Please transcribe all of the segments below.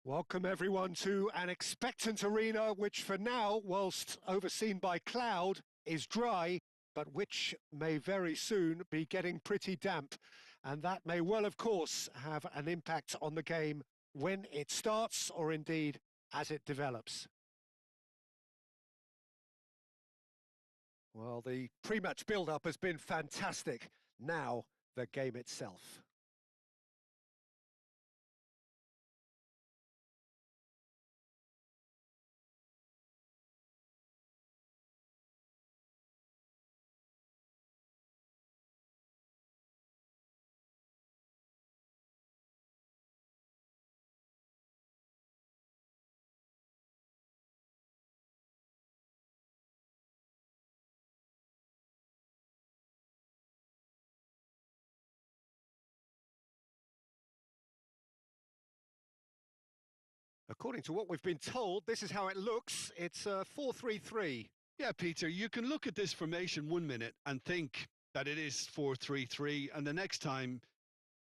Welcome everyone to an expectant arena, which for now, whilst overseen by cloud, is dry, but which may very soon be getting pretty damp. And that may well, of course, have an impact on the game when it starts, or indeed as it develops. Well, the pre-match build-up has been fantastic. Now, the game itself. According to what we've been told, this is how it looks. It's 4-3-3. Yeah, Peter, you can look at this formation 1 minute and think that it is 4-3-3, and the next time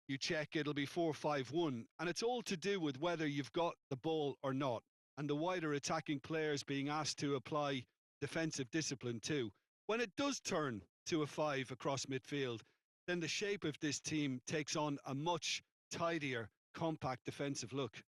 you check, it'll be 4-5-1. And it's all to do with whether you've got the ball or not, and the wider attacking players being asked to apply defensive discipline too. When it does turn to a five across midfield, then the shape of this team takes on a much tidier, compact defensive look.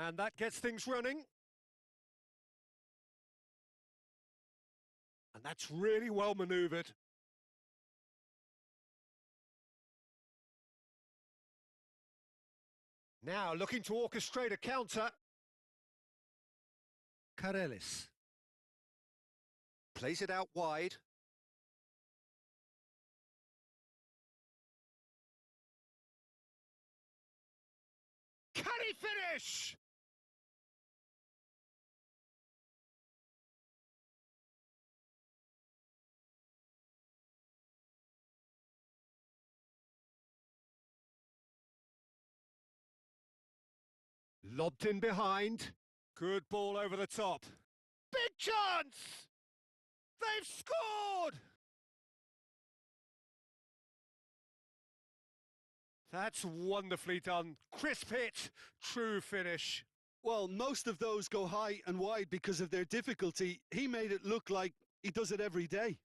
And that gets things running. And that's really well manoeuvred. Now looking to orchestrate a counter. Karelis plays it out wide. Can he finish? Lobbed in behind. Good ball over the top. Big chance! They've scored! That's wonderfully done. Crisp hit, true finish. Well, most of those go high and wide because of their difficulty. He made it look like he does it every day.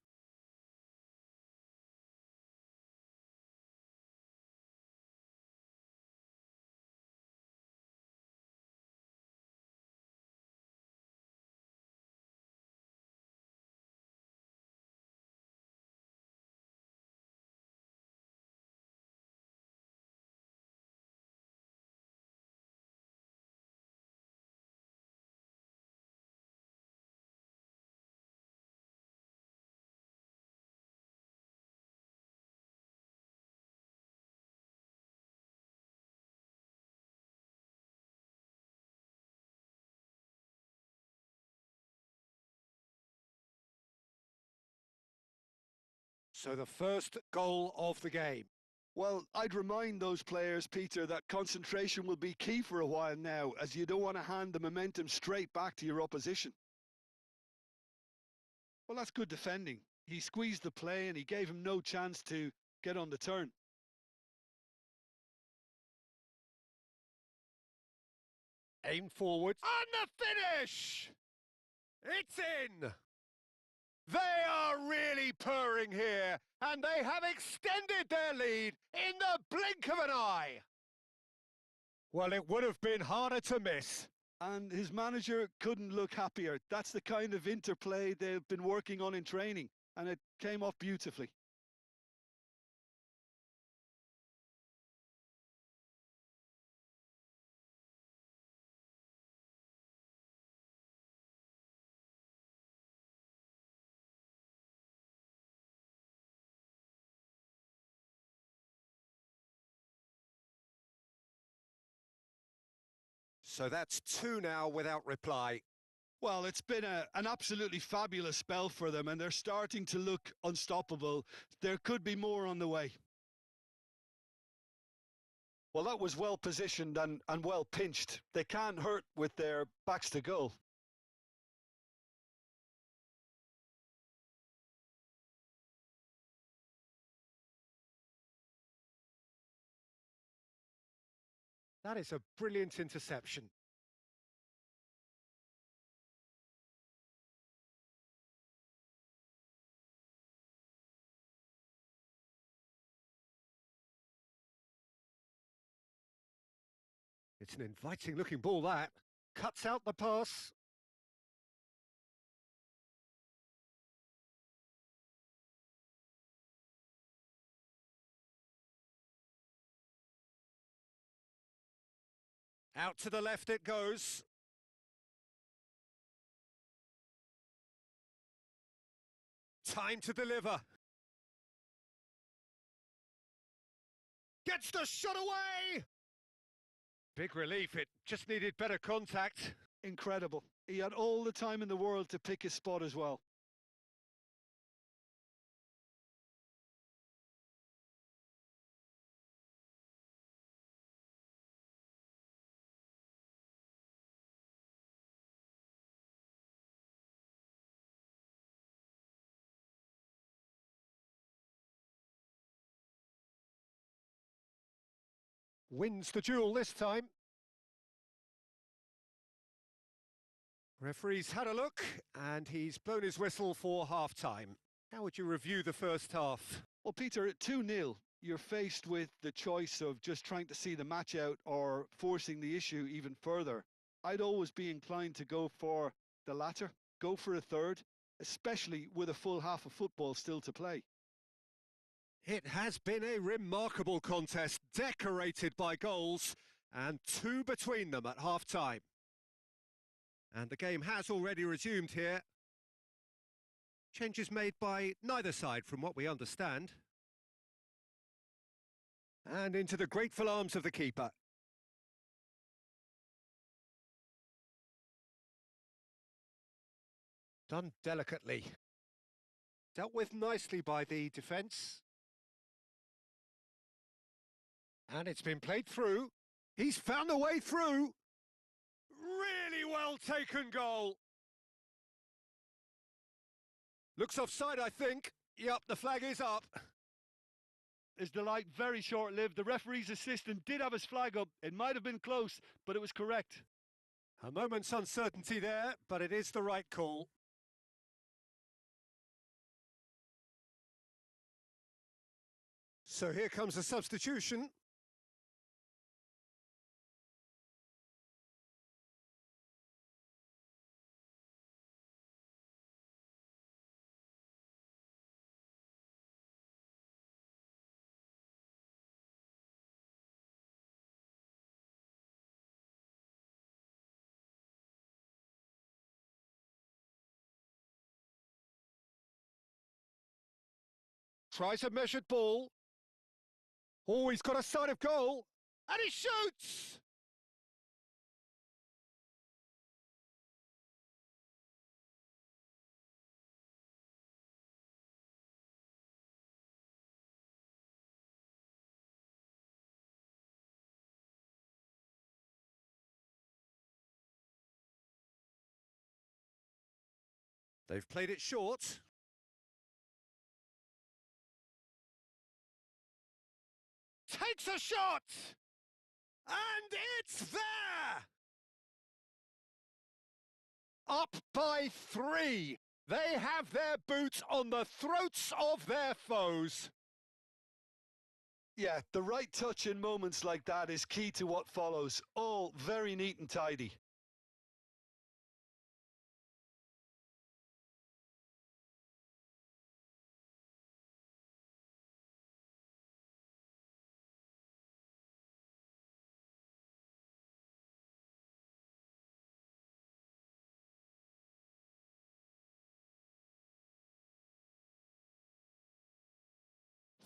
So the first goal of the game. Well, I'd remind those players, Peter, that concentration will be key for a while now, as you don't want to hand the momentum straight back to your opposition. Well, that's good defending. He squeezed the play and he gave him no chance to get on the turn. Aim forward. And the finish! It's in! They are really purring here, and they have extended their lead in the blink of an eye. Well, it would have been harder to miss. And his manager couldn't look happier. That's the kind of interplay they've been working on in training, and it came off beautifully. So that's two now without reply. Well, it's been an absolutely fabulous spell for them, and they're starting to look unstoppable. There could be more on the way. Well, that was well positioned and well pinched. They can't hurt with their backs to goal. That is a brilliant interception. It's an inviting looking ball, that. Cuts out the pass. Out to the left it goes. Time to deliver. Gets the shot away! Big relief, it just needed better contact. Incredible. He had all the time in the world to pick his spot as well. Wins the duel this time. Referee's had a look, and he's blown his whistle for half-time. How would you review the first half? Well, Peter, at 2-0, you're faced with the choice of just trying to see the match out or forcing the issue even further. I'd always be inclined to go for the latter, go for a third, especially with a full half of football still to play. It has been a remarkable contest, decorated by goals, and two between them at half-time. And the game has already resumed here. Changes made by neither side from what we understand. And into the grateful arms of the keeper. Done delicately. Dealt with nicely by the defence. And it's been played through. He's found a way through. Really well taken goal. Looks offside, I think. Yep, the flag is up. His delight very short-lived. The referee's assistant did have his flag up. It might have been close, but it was correct. A moment's uncertainty there, but it is the right call. So here comes a substitution. Tries a measured ball. Oh, he's got a sight of goal. And he shoots! They've played it short. Takes a shot! And it's there! Up by 3. They have their boots on the throats of their foes. Yeah, the right touch in moments like that is key to what follows. All very neat and tidy.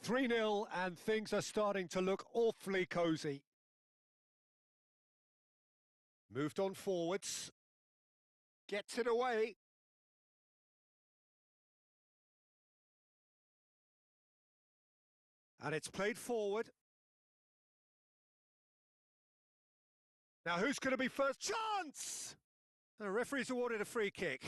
Three 0 and things are starting to look awfully cosy. Moved on forwards. Gets it away. And it's played forward. Now who's going to be first? Chance! The referee's awarded a free kick.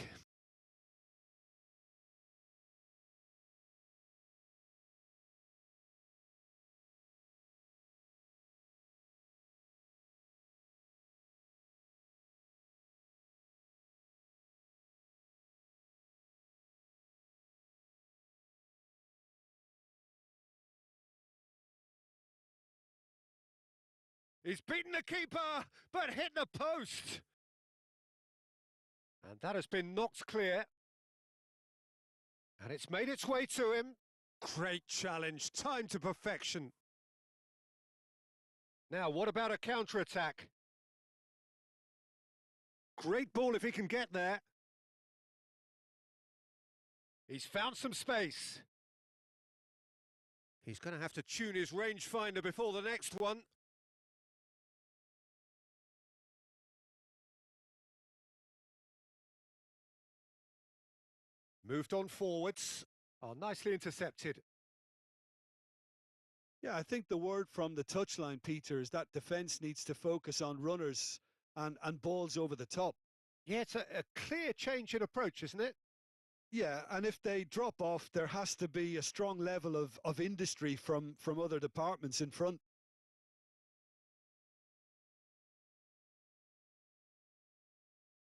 He's beaten the keeper, but hit the post. And that has been knocked clear. And it's made its way to him. Great challenge, timed to perfection. Now, what about a counter-attack? Great ball if he can get there. He's found some space. He's going to have to tune his rangefinder before the next one. Moved on forwards. Oh, nicely intercepted. Yeah, I think the word from the touchline, Peter, is that defence needs to focus on runners and balls over the top. Yeah, it's a clear change in approach, isn't it? Yeah, and if they drop off, there has to be a strong level of industry from other departments in front.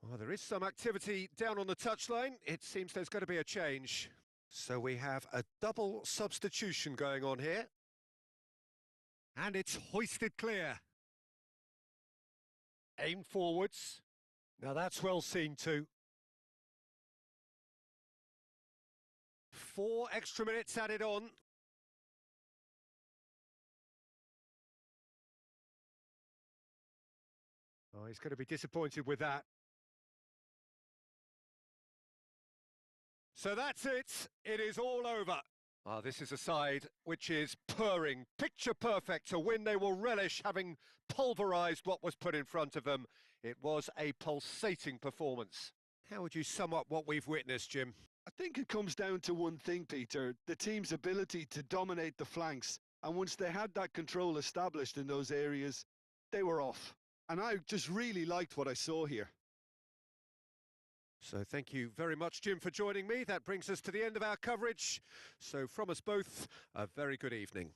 Well, there is some activity down on the touchline. It seems there's going to be a change. So we have a double substitution going on here. And it's hoisted clear. Aim forwards. Now that's well seen too. 4 extra minutes added on. Oh, he's going to be disappointed with that. So that's it. It is all over. Ah, this is a side which is purring, picture perfect to win. They will relish having pulverised what was put in front of them. It was a pulsating performance. How would you sum up what we've witnessed, Jim? I think it comes down to one thing, Peter, the team's ability to dominate the flanks. And once they had that control established in those areas, they were off. And I just really liked what I saw here. So thank you very much, Jim, for joining me. That brings us to the end of our coverage. So from us both, a very good evening.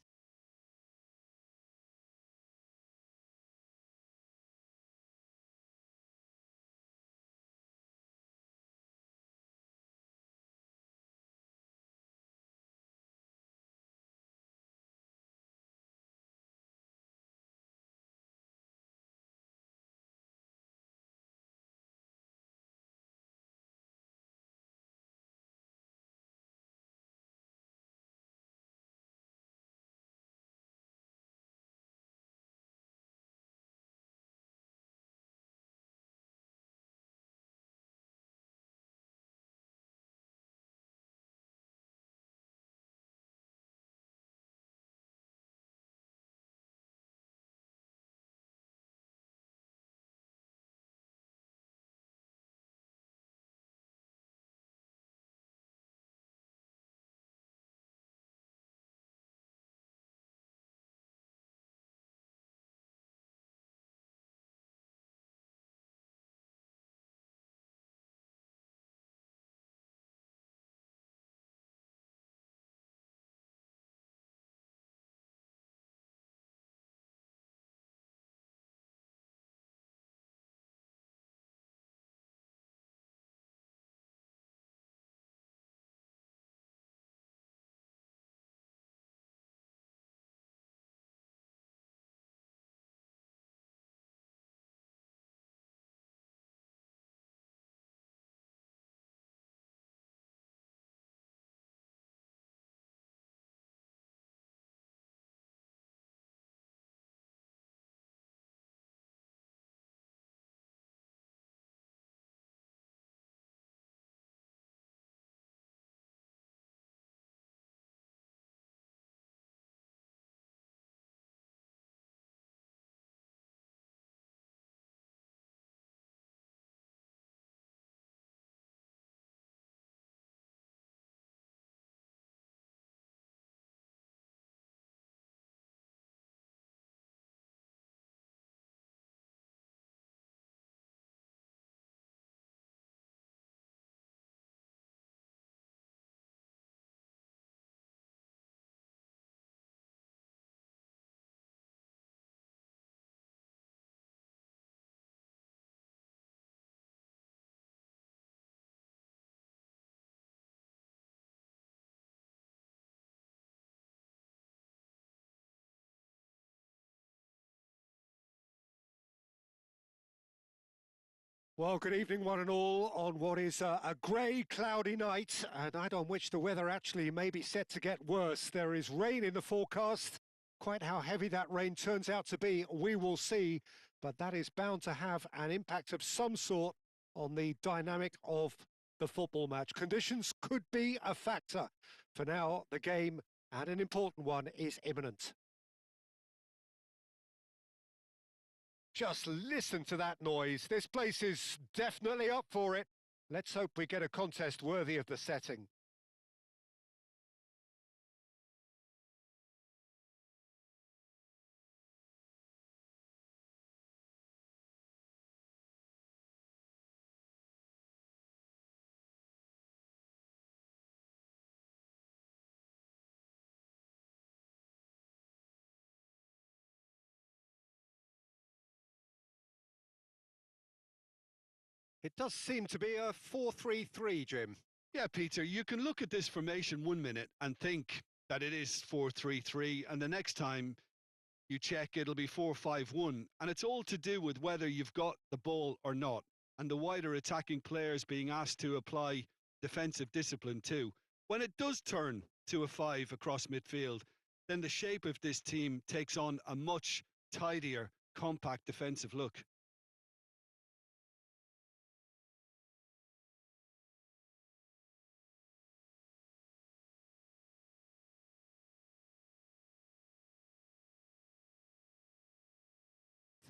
Well, good evening, one and all, on what is a grey, cloudy night, a night on which the weather actually may be set to get worse. There is rain in the forecast. Quite how heavy that rain turns out to be, we will see, but that is bound to have an impact of some sort on the dynamic of the football match. Conditions could be a factor. For now, the game, and an important one, is imminent. Just listen to that noise. This place is definitely up for it. Let's hope we get a contest worthy of the setting. It does seem to be a 4-3-3, Jim. Yeah, Peter, you can look at this formation 1 minute and think that it is 4-3-3, and the next time you check, it'll be 4-5-1. And it's all to do with whether you've got the ball or not, and the wider attacking players being asked to apply defensive discipline too. When it does turn to a 5 across midfield, then the shape of this team takes on a much tidier, compact defensive look.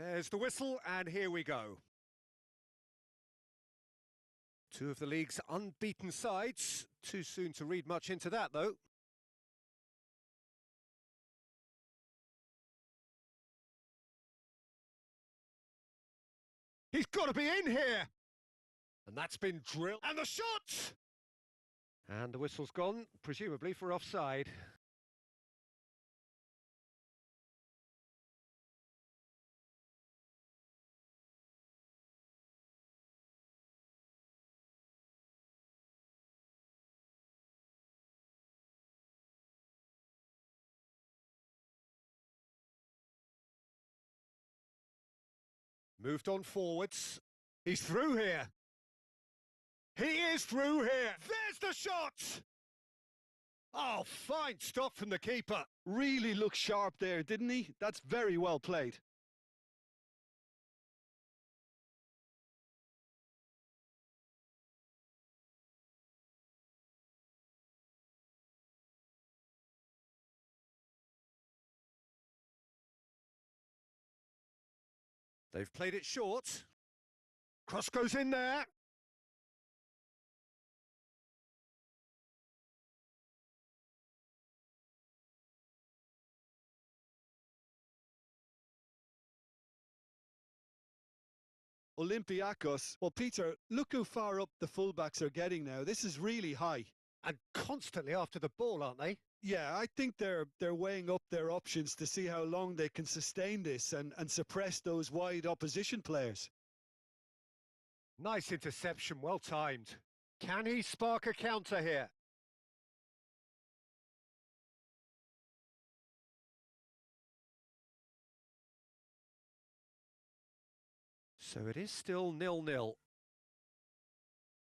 There's the whistle, and here we go. Two of the league's unbeaten sides. Too soon to read much into that, though. He's got to be in here! And that's been drilled. And the shot! And the whistle's gone, presumably for offside. Moved on forwards. He's through here. He is through here. There's the shot! Oh, fine stop from the keeper. Really looked sharp there, didn't he? That's very well played. They've played it short. Cross goes in there. Olympiacos. Well, Peter, look how far up the fullbacks are getting now. This is really high. And constantly after the ball, aren't they? Yeah, I think they're weighing up their options to see how long they can sustain this and suppress those wide opposition players. Nice interception, well timed. Can he spark a counter here? So it is still 0-0.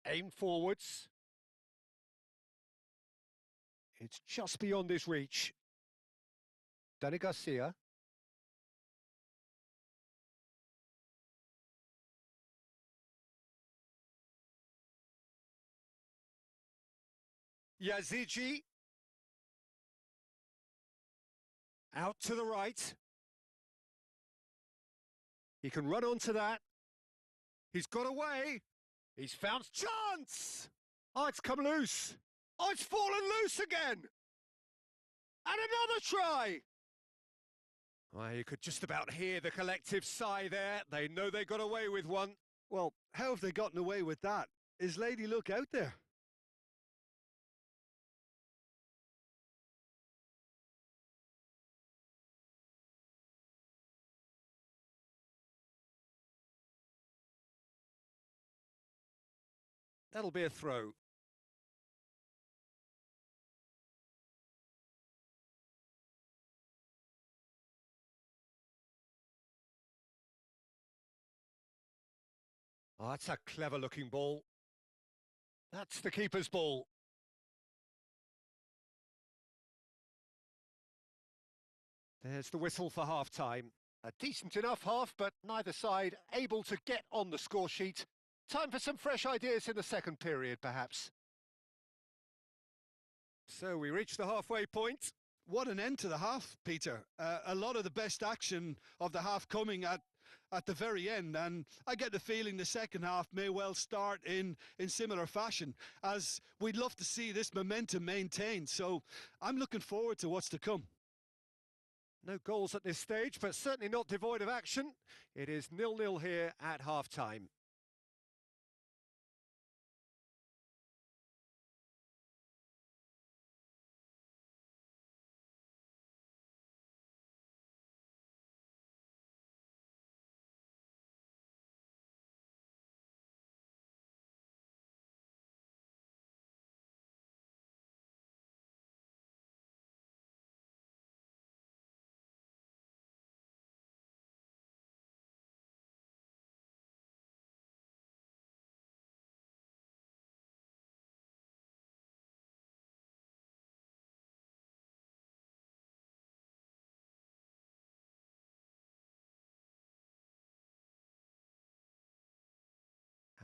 Aim forwards. It's just beyond his reach. Dani Garcia. Yazici. Out to the right. He can run onto that. He's got away. He's found chance. Oh, it's come loose. Oh, it's fallen loose again. And another try. Well, you could just about hear the collective sigh there. They know they got away with one. Well, how have they gotten away with that? Is Lady Luck out there? That'll be a throw. Oh, that's a clever looking ball. That's the keeper's ball. There's the whistle for half-time. A decent enough half, but neither side able to get on the score sheet. Time for some fresh ideas in the second period, perhaps. So we reach the halfway point. What an end to the half, Peter. A lot of the best action of the half coming at the very end, and I get the feeling the second half may well start in similar fashion, as we'd love to see this momentum maintained. So I'm looking forward to what's to come. No goals at this stage, but certainly not devoid of action. It is 0-0 here at half-time.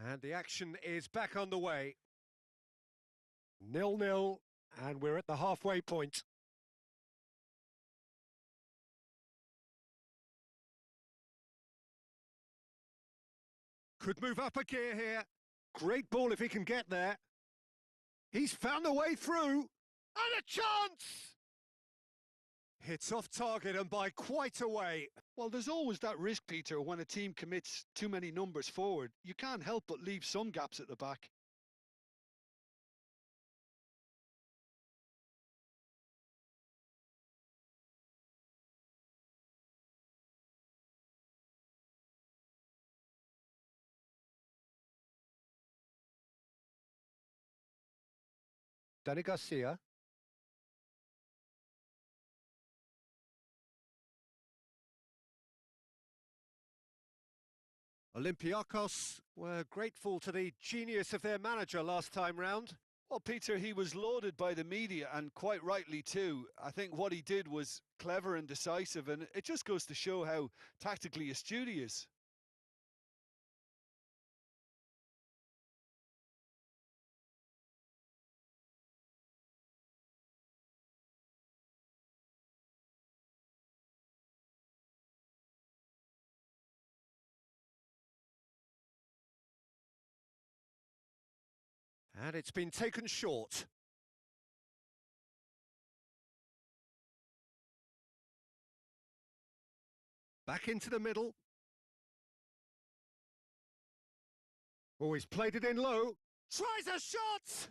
And the action is back on the way. 0-0, and we're at the halfway point. Could move up a gear here. Great ball if he can get there. He's found the way through. And a chance! Hits off target and by quite a way. Well, there's always that risk, Peter, when a team commits too many numbers forward. You can't help but leave some gaps at the back. Danny Garcia. Olympiacos were grateful to the genius of their manager last time round. Well, Peter, he was lauded by the media, and quite rightly too. I think what he did was clever and decisive, and it just goes to show how tactically astute he is. And it's been taken short. Back into the middle. Oh, he's played it in low. Tries a shot!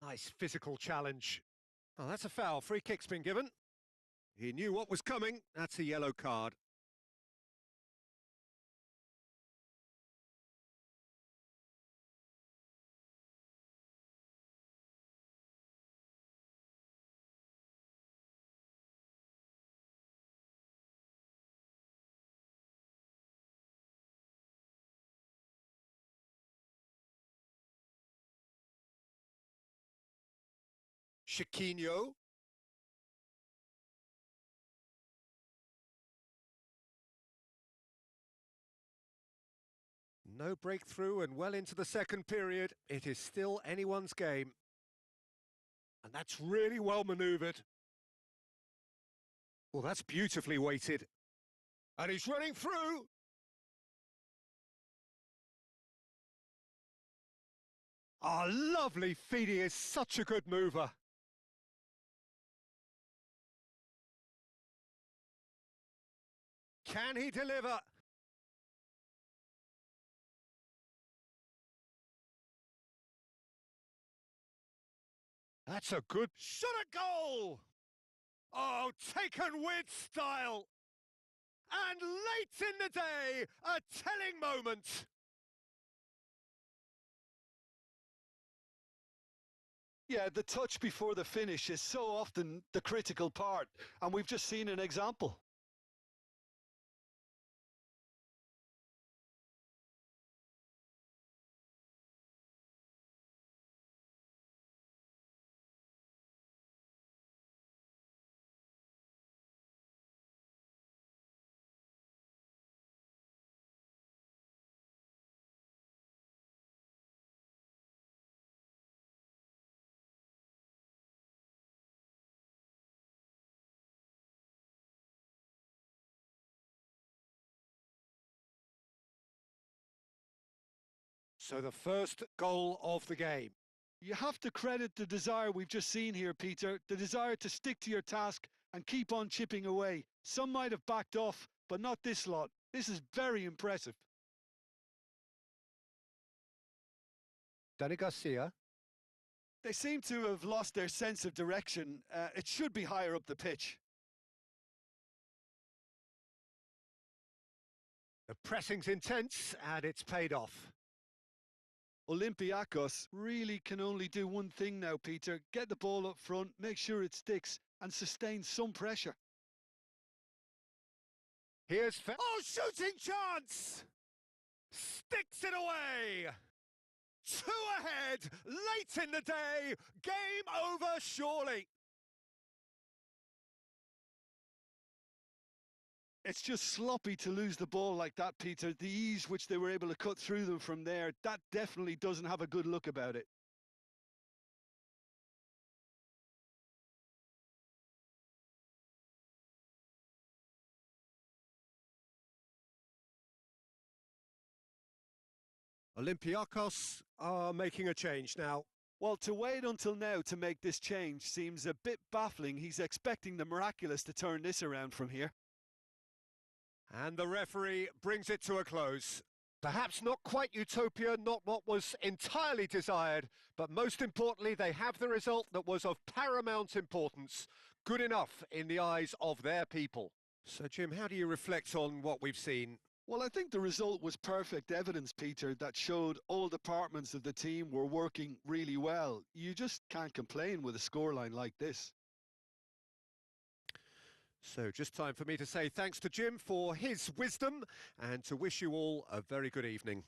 Nice physical challenge. Oh, that's a foul. Free kick's been given. He knew what was coming. That's a yellow card. Chiquinho. No breakthrough and well into the second period. It is still anyone's game. And that's really well manoeuvred. Well, that's beautifully weighted. And he's running through. Oh, lovely feed. He is such a good mover. Can he deliver? That's a good shot at goal! Oh, taken with style! And late in the day, a telling moment. Yeah, the touch before the finish is so often the critical part, and we've just seen an example. So the first goal of the game. You have to credit the desire we've just seen here, Peter, the desire to stick to your task and keep on chipping away. Some might have backed off, but not this lot. This is very impressive. Danny Garcia. They seem to have lost their sense of direction. It should be higher up the pitch. The pressing's intense and it's paid off. Olympiacos really can only do one thing now, Peter. Get the ball up front, make sure it sticks, and sustain some pressure. Here's oh, shooting chance! Sticks it away! 2 ahead, late in the day, game over surely. It's just sloppy to lose the ball like that, Peter. The ease which they were able to cut through them from there, that definitely doesn't have a good look about it. Olympiacos are making a change now. Well, to wait until now to make this change seems a bit baffling. He's expecting the miraculous to turn this around from here. And the referee brings it to a close. Perhaps not quite utopia, not what was entirely desired, but most importantly, they have the result that was of paramount importance, good enough in the eyes of their people. So, Jim, how do you reflect on what we've seen? Well, I think the result was perfect evidence, Peter, that showed all departments of the team were working really well. You just can't complain with a scoreline like this. So just time for me to say thanks to Jim for his wisdom and to wish you all a very good evening.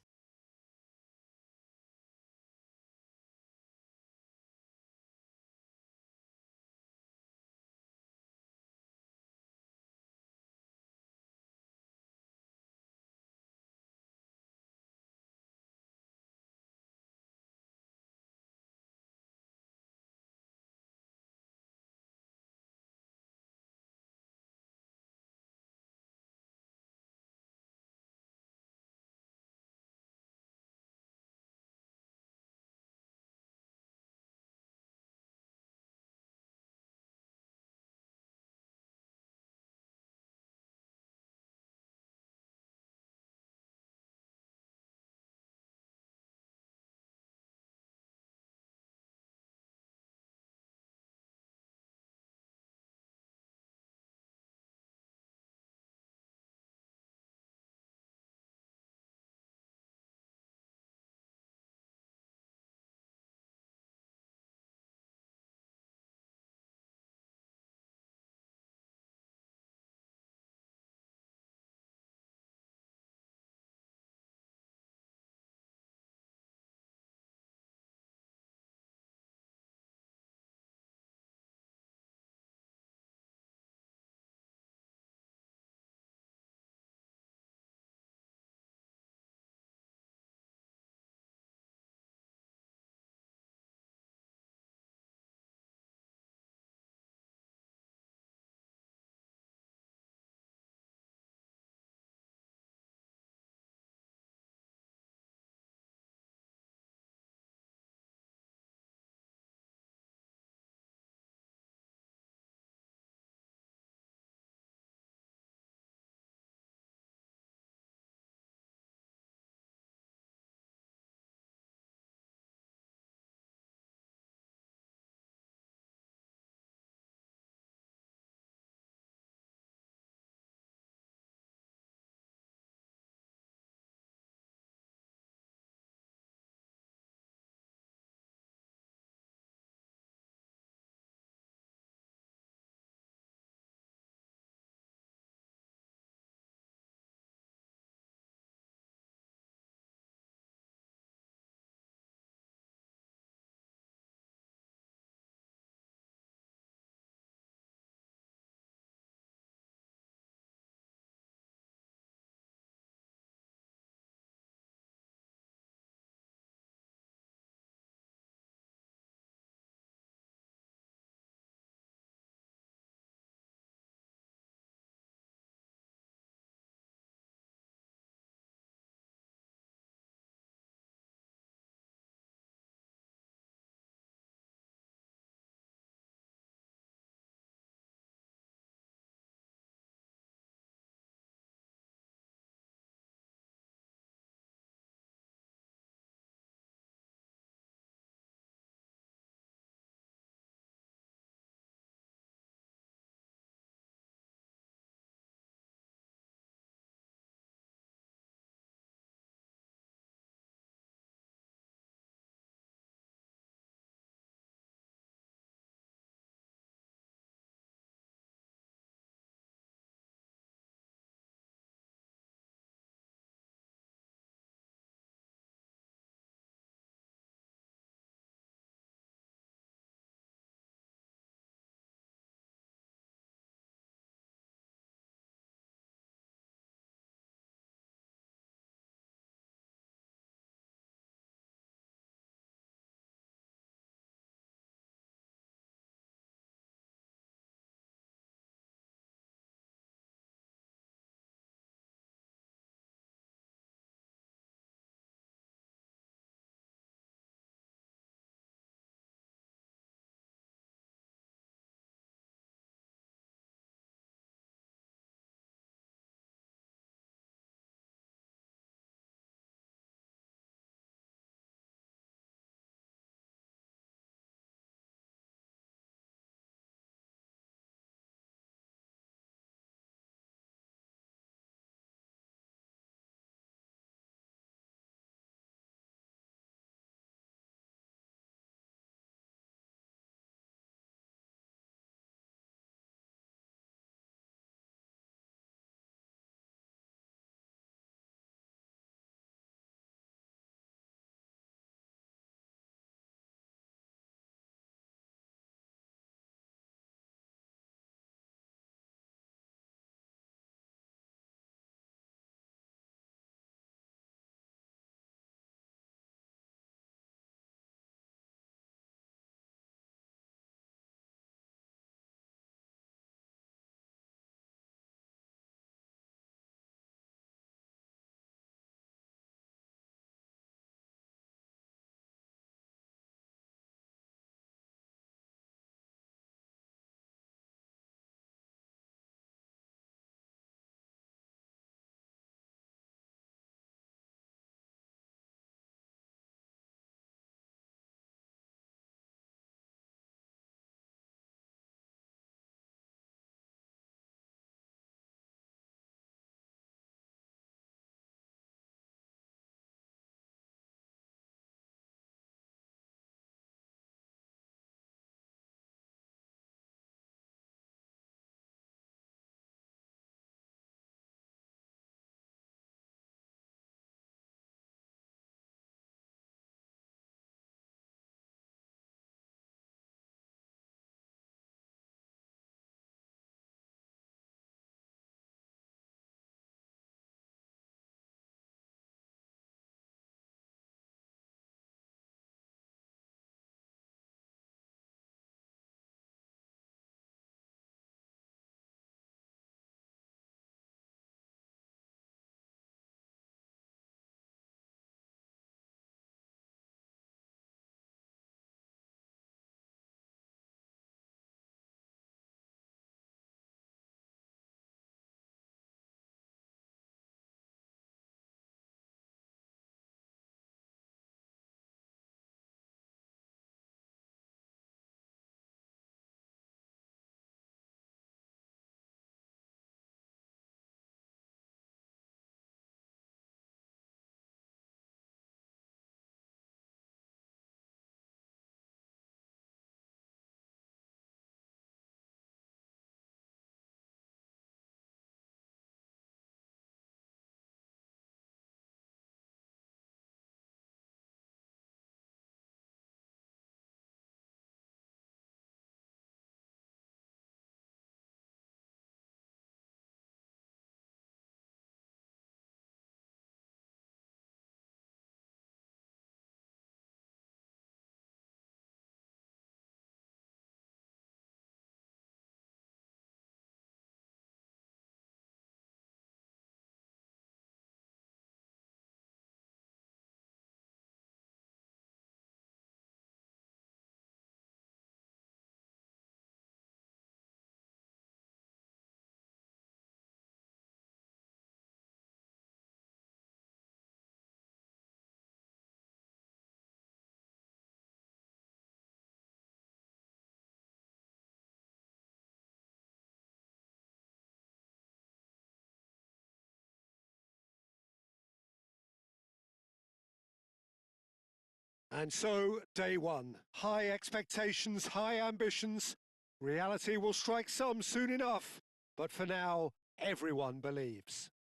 And so, day one. High expectations, high ambitions. Reality will strike some soon enough. But for now, everyone believes.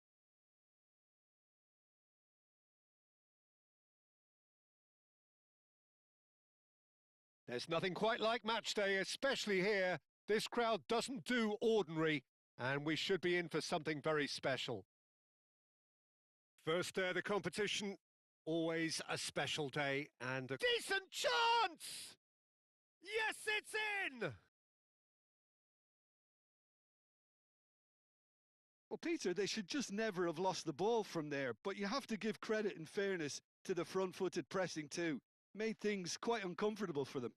There's nothing quite like match day, especially here. This crowd doesn't do ordinary, and we should be in for something very special. First day of the competition, always a special day and a decent chance! Yes, it's in! Well, Peter, they should just never have lost the ball from there, but you have to give credit and fairness to the front-footed pressing too. Made things quite uncomfortable for them.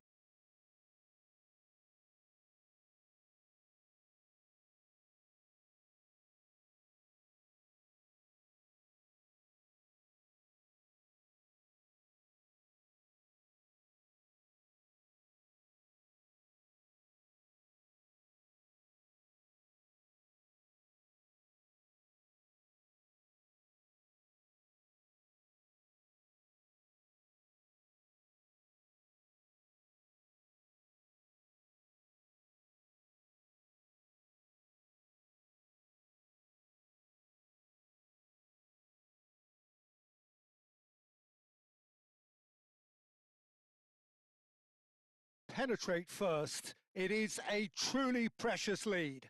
Penetrate first. It is a truly precious lead.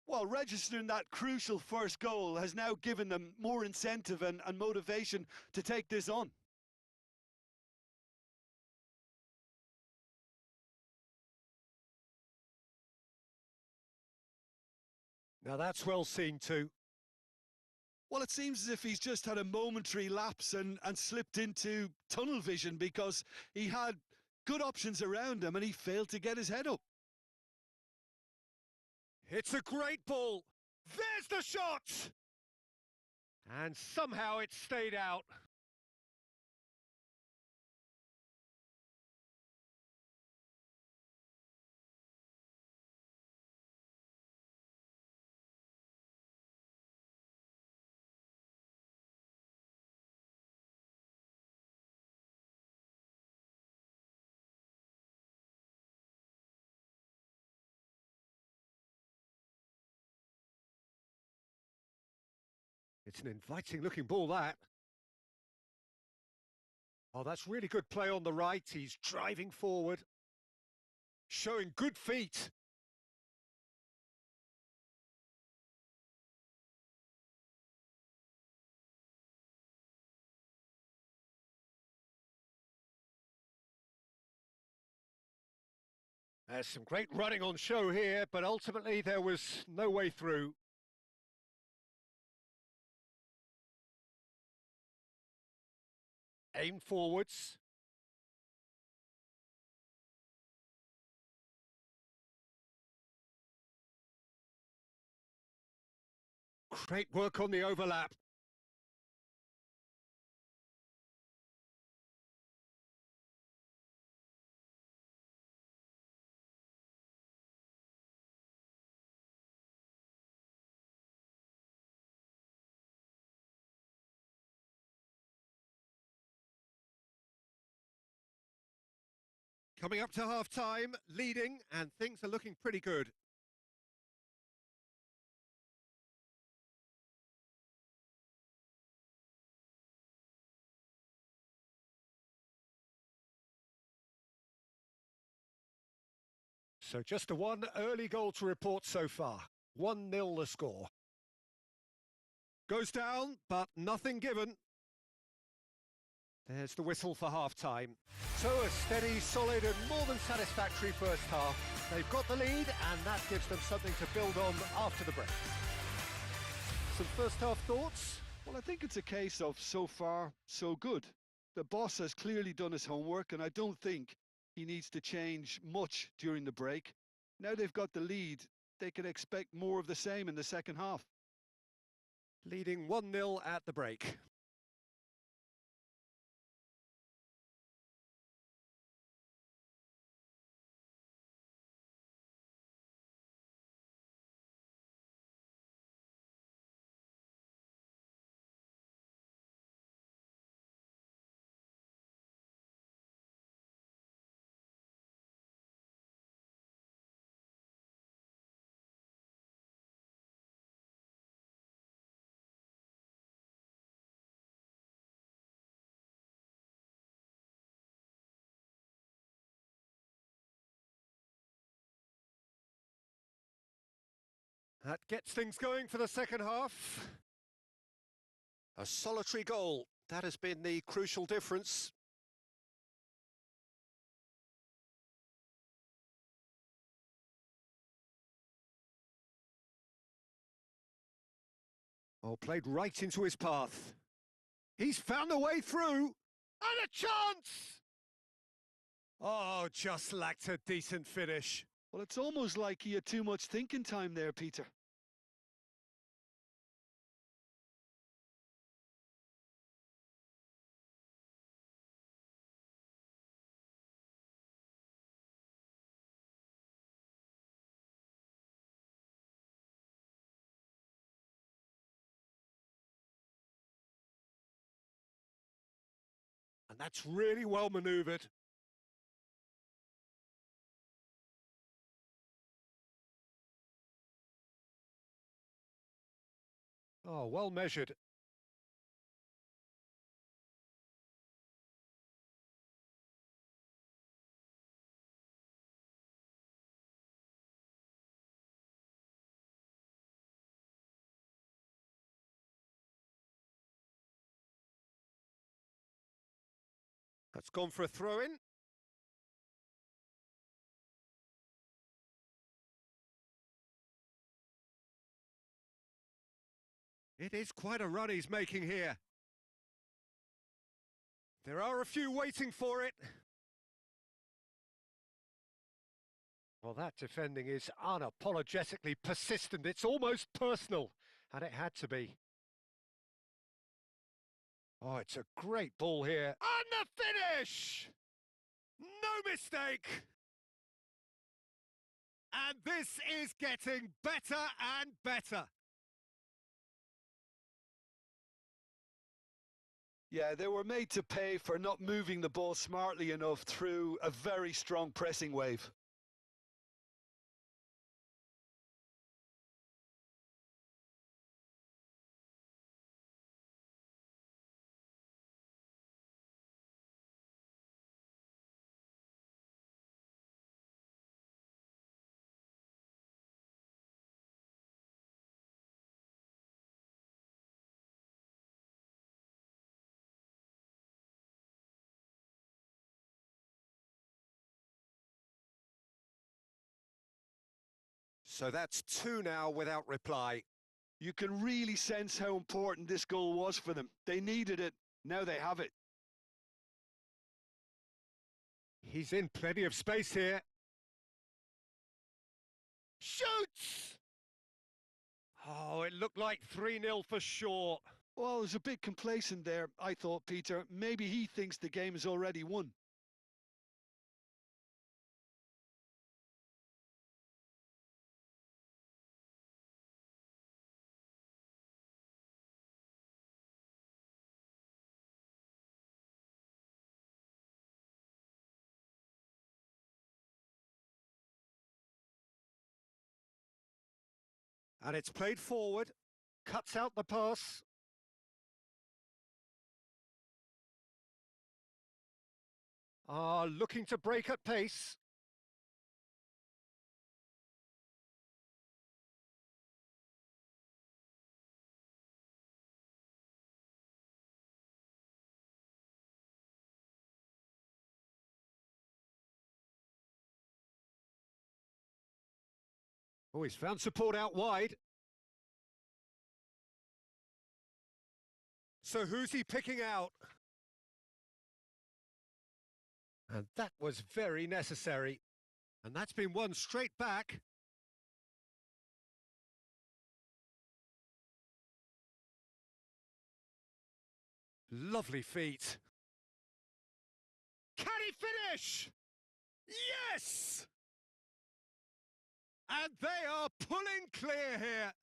Well, registering that crucial first goal has now given them more incentive and motivation to take this on. Now that's well seen too. Well, it seems as if he's just had a momentary lapse and slipped into tunnel vision because he had good options around him and he failed to get his head up. It's a great ball. There's the shot! And somehow it stayed out. It's an inviting looking ball, that. Oh, that's really good play on the right. He's driving forward, showing good feet. There's some great running on show here, but ultimately there was no way through. Aim forwards. Great work on the overlap. Coming up to half-time, leading, and things are looking pretty good. So just a one early goal to report so far. 1-0 the score. Goes down, but nothing given. There's the whistle for half-time. So a steady, solid and more than satisfactory first half. They've got the lead and that gives them something to build on after the break. Some first half thoughts? Well, I think it's a case of so far, so good. The boss has clearly done his homework and I don't think he needs to change much during the break. Now they've got the lead, they can expect more of the same in the second half. Leading 1-0 at the break. That gets things going for the second half. A solitary goal. That has been the crucial difference. Oh, played right into his path. He's found a way through. And a chance! Oh, just lacked a decent finish. Well, it's almost like he had too much thinking time there, Peter. And that's really well manoeuvred. Oh, well measured. That's gone for a throw-in. It is quite a run he's making here. There are a few waiting for it. Well, that defending is unapologetically persistent. It's almost personal, and it had to be. Oh, it's a great ball here. And the finish! No mistake! And this is getting better and better. Yeah, they were made to pay for not moving the ball smartly enough through a very strong pressing wave. So that's two now without reply. You can really sense how important this goal was for them. They needed it. Now they have it. He's in plenty of space here. Shoots! Oh, it looked like 3-0 for sure. Well, I was a bit complacent there, I thought, Peter. Maybe he thinks the game is already won. And it's played forward. Cuts out the pass. Looking to break at pace. Oh, he's found support out wide. So who's he picking out? And that was very necessary. And that's been won straight back. Lovely feet. Can he finish? Yes! And they are pulling clear here.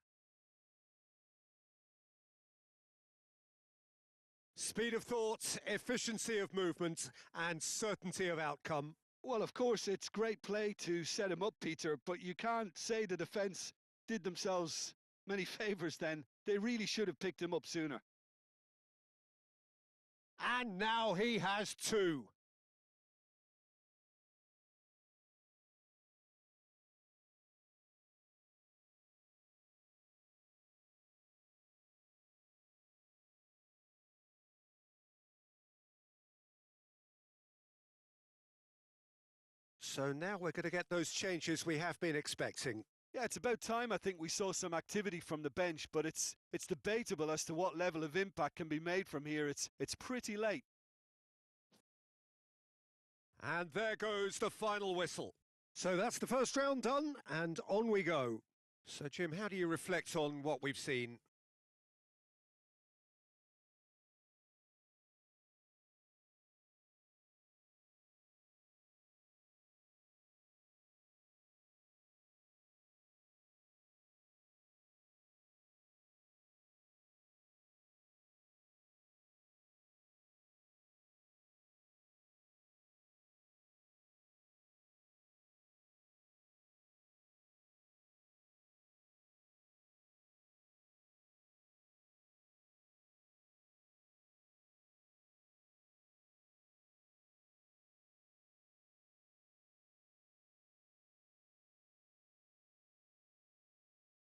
Speed of thought, efficiency of movement, and certainty of outcome. Well, of course, it's great play to set him up, Peter, but you can't say the defence did themselves many favours then. They really should have picked him up sooner. And now he has two. So now we're going to get those changes we have been expecting. Yeah, it's about time I think we saw some activity from the bench, but it's debatable as to what level of impact can be made from here. It's pretty late. And there goes the final whistle. So that's the first round done, and on we go. So, Jim, how do you reflect on what we've seen?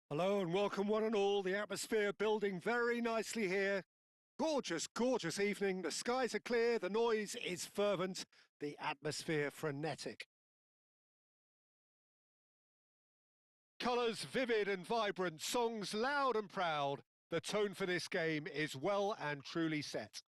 Hello and welcome one and all. The atmosphere building very nicely here. Gorgeous, gorgeous evening. The skies are clear, the noise is fervent, the atmosphere frenetic. Colours vivid and vibrant, songs loud and proud. The tone for this game is well and truly set.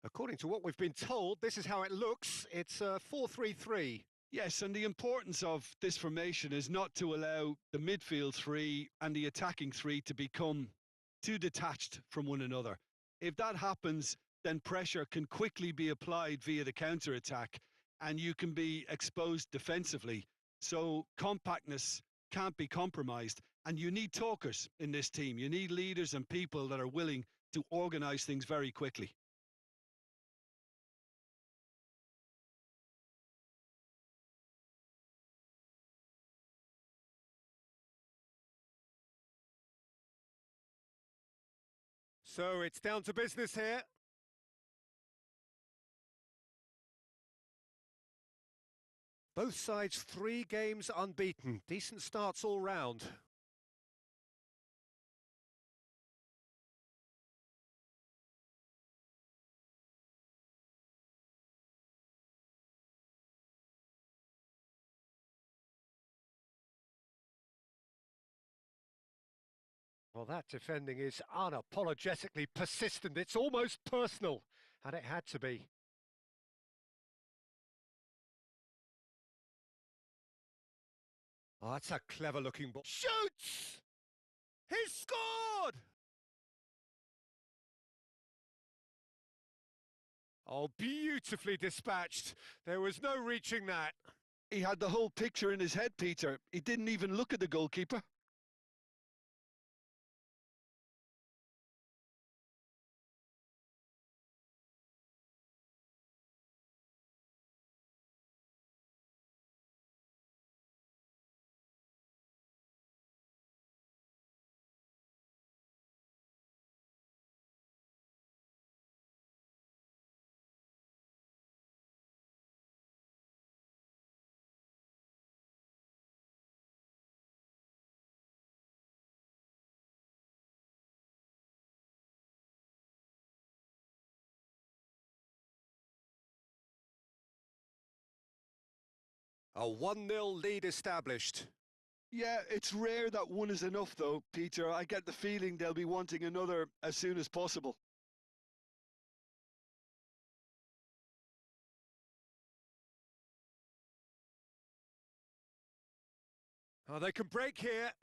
According to what we've been told, this is how it looks. It's 4-3-3. Yes, and the importance of this formation is not to allow the midfield three and the attacking three to become too detached from one another. If that happens, then pressure can quickly be applied via the counter-attack, and you can be exposed defensively. So compactness can't be compromised, and you need talkers in this team. You need leaders and people that are willing to organise things very quickly. So it's down to business here. Both sides 3 games unbeaten. Decent starts all round. Well, that defending is unapologetically persistent. It's almost personal, and it had to be. Oh, that's a clever-looking ball. Shoots! He's scored! Oh, beautifully dispatched. There was no reaching that. He had the whole picture in his head, Peter. He didn't even look at the goalkeeper. A 1-0 lead established. Yeah, it's rare that one is enough, though, Peter. I get the feeling they'll be wanting another as soon as possible. Oh, they can break here.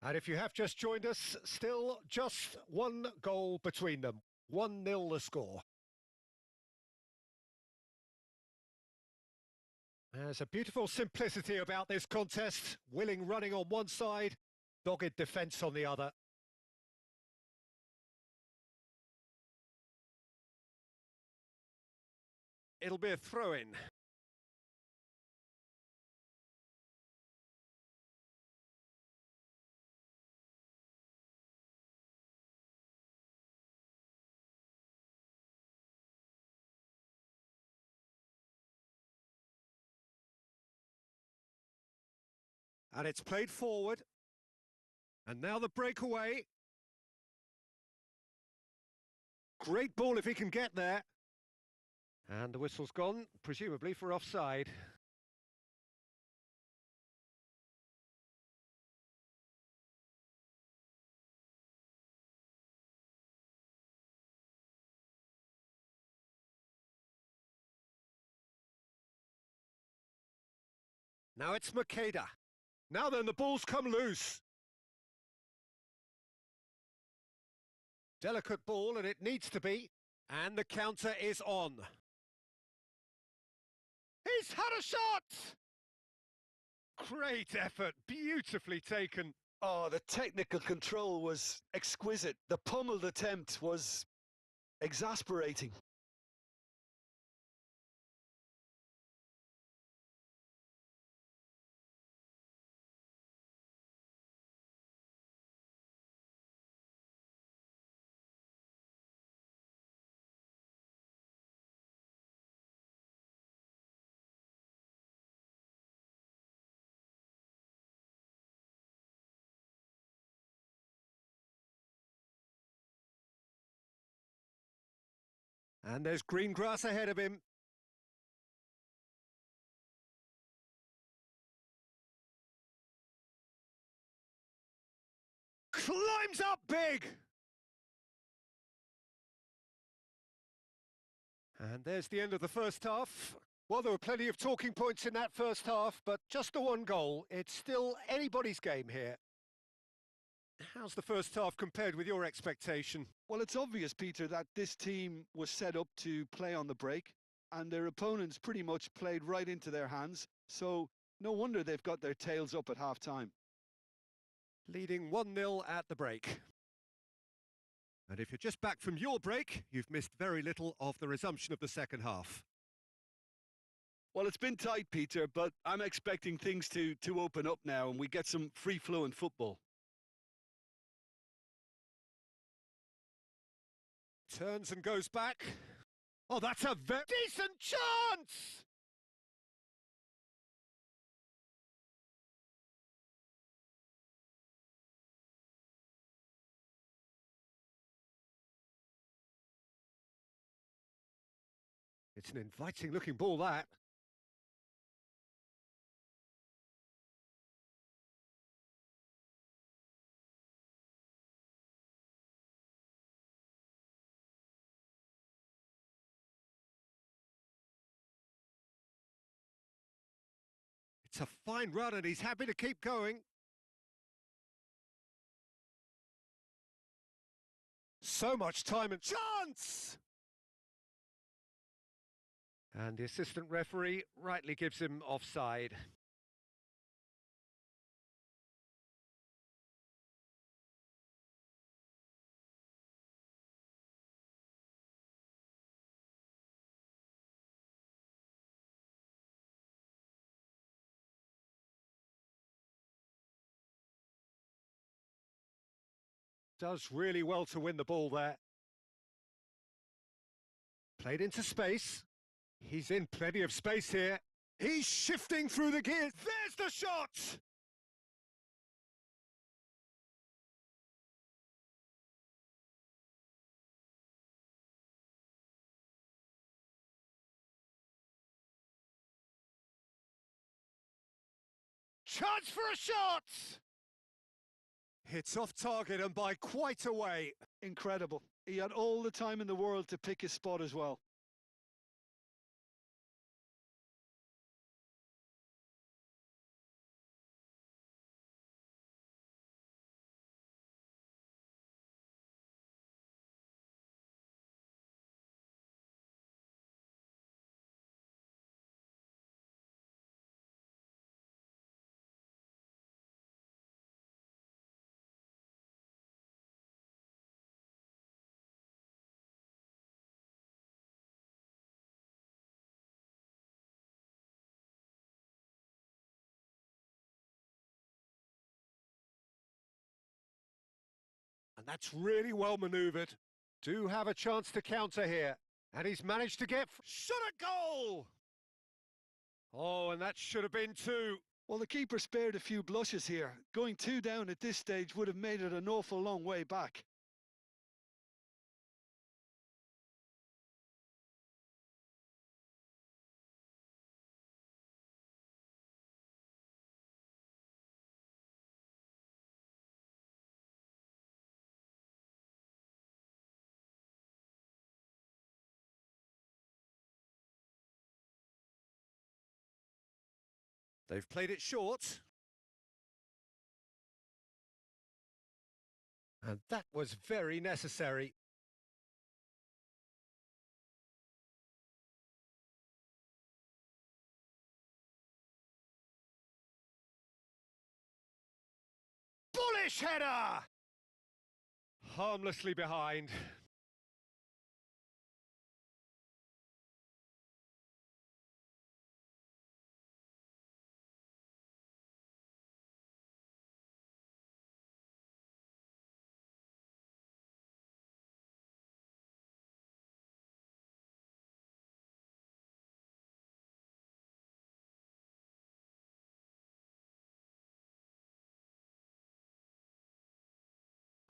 And if you have just joined us, still just 1 goal between them. 1-0 the score. There's a beautiful simplicity about this contest. Willing running on one side, dogged defence on the other. It'll be a throw-in. And it's played forward. And now the breakaway. Great ball if he can get there. And the whistle's gone, presumably for offside. Now it's Makeda. Now then, the ball's come loose. Delicate ball, and it needs to be. And the counter is on. He's had a shot! Great effort, beautifully taken. Oh, the technical control was exquisite. The pummeled attempt was exasperating. And there's green grass ahead of him. Climbs up big! And there's the end of the first half. Well, there were plenty of talking points in that first half, but just the one goal. It's still anybody's game here. How's the first half compared with your expectation? Well, it's obvious, Peter, that this team was set up to play on the break, and their opponents pretty much played right into their hands, so no wonder they've got their tails up at half-time. Leading 1-0 at the break. And if you're just back from your break, you've missed very little of the resumption of the second half. Well, it's been tight, Peter, but I'm expecting things to open up now and we get some free-flowing football. Turns and goes back. Oh, that's a very decent chance! It's an inviting-looking ball, that. It's a fine run and he's happy to keep going. So much time and chance! And the assistant referee rightly gives him offside. Does really well to win the ball there. Played into space. He's in plenty of space here. He's shifting through the gears. There's the shot! Chance for a shot! It's off target and by quite a way. Incredible. He had all the time in the world to pick his spot as well. And that's really well manoeuvred. Do have a chance to counter here. And he's managed to get... Shot a goal! Oh, and that should have been two. Well, the keeper spared a few blushes here. Going 2 down at this stage would have made it an awful long way back. They've played it short. And that was very necessary. Bullish header! Harmlessly behind.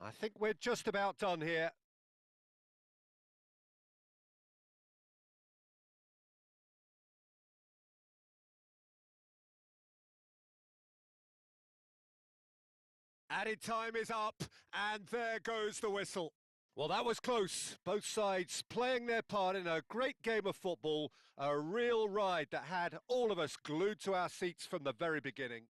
I think we're just about done here. Added time is up, and there goes the whistle. Well, that was close. Both sides playing their part in a great game of football, a real ride that had all of us glued to our seats from the very beginning.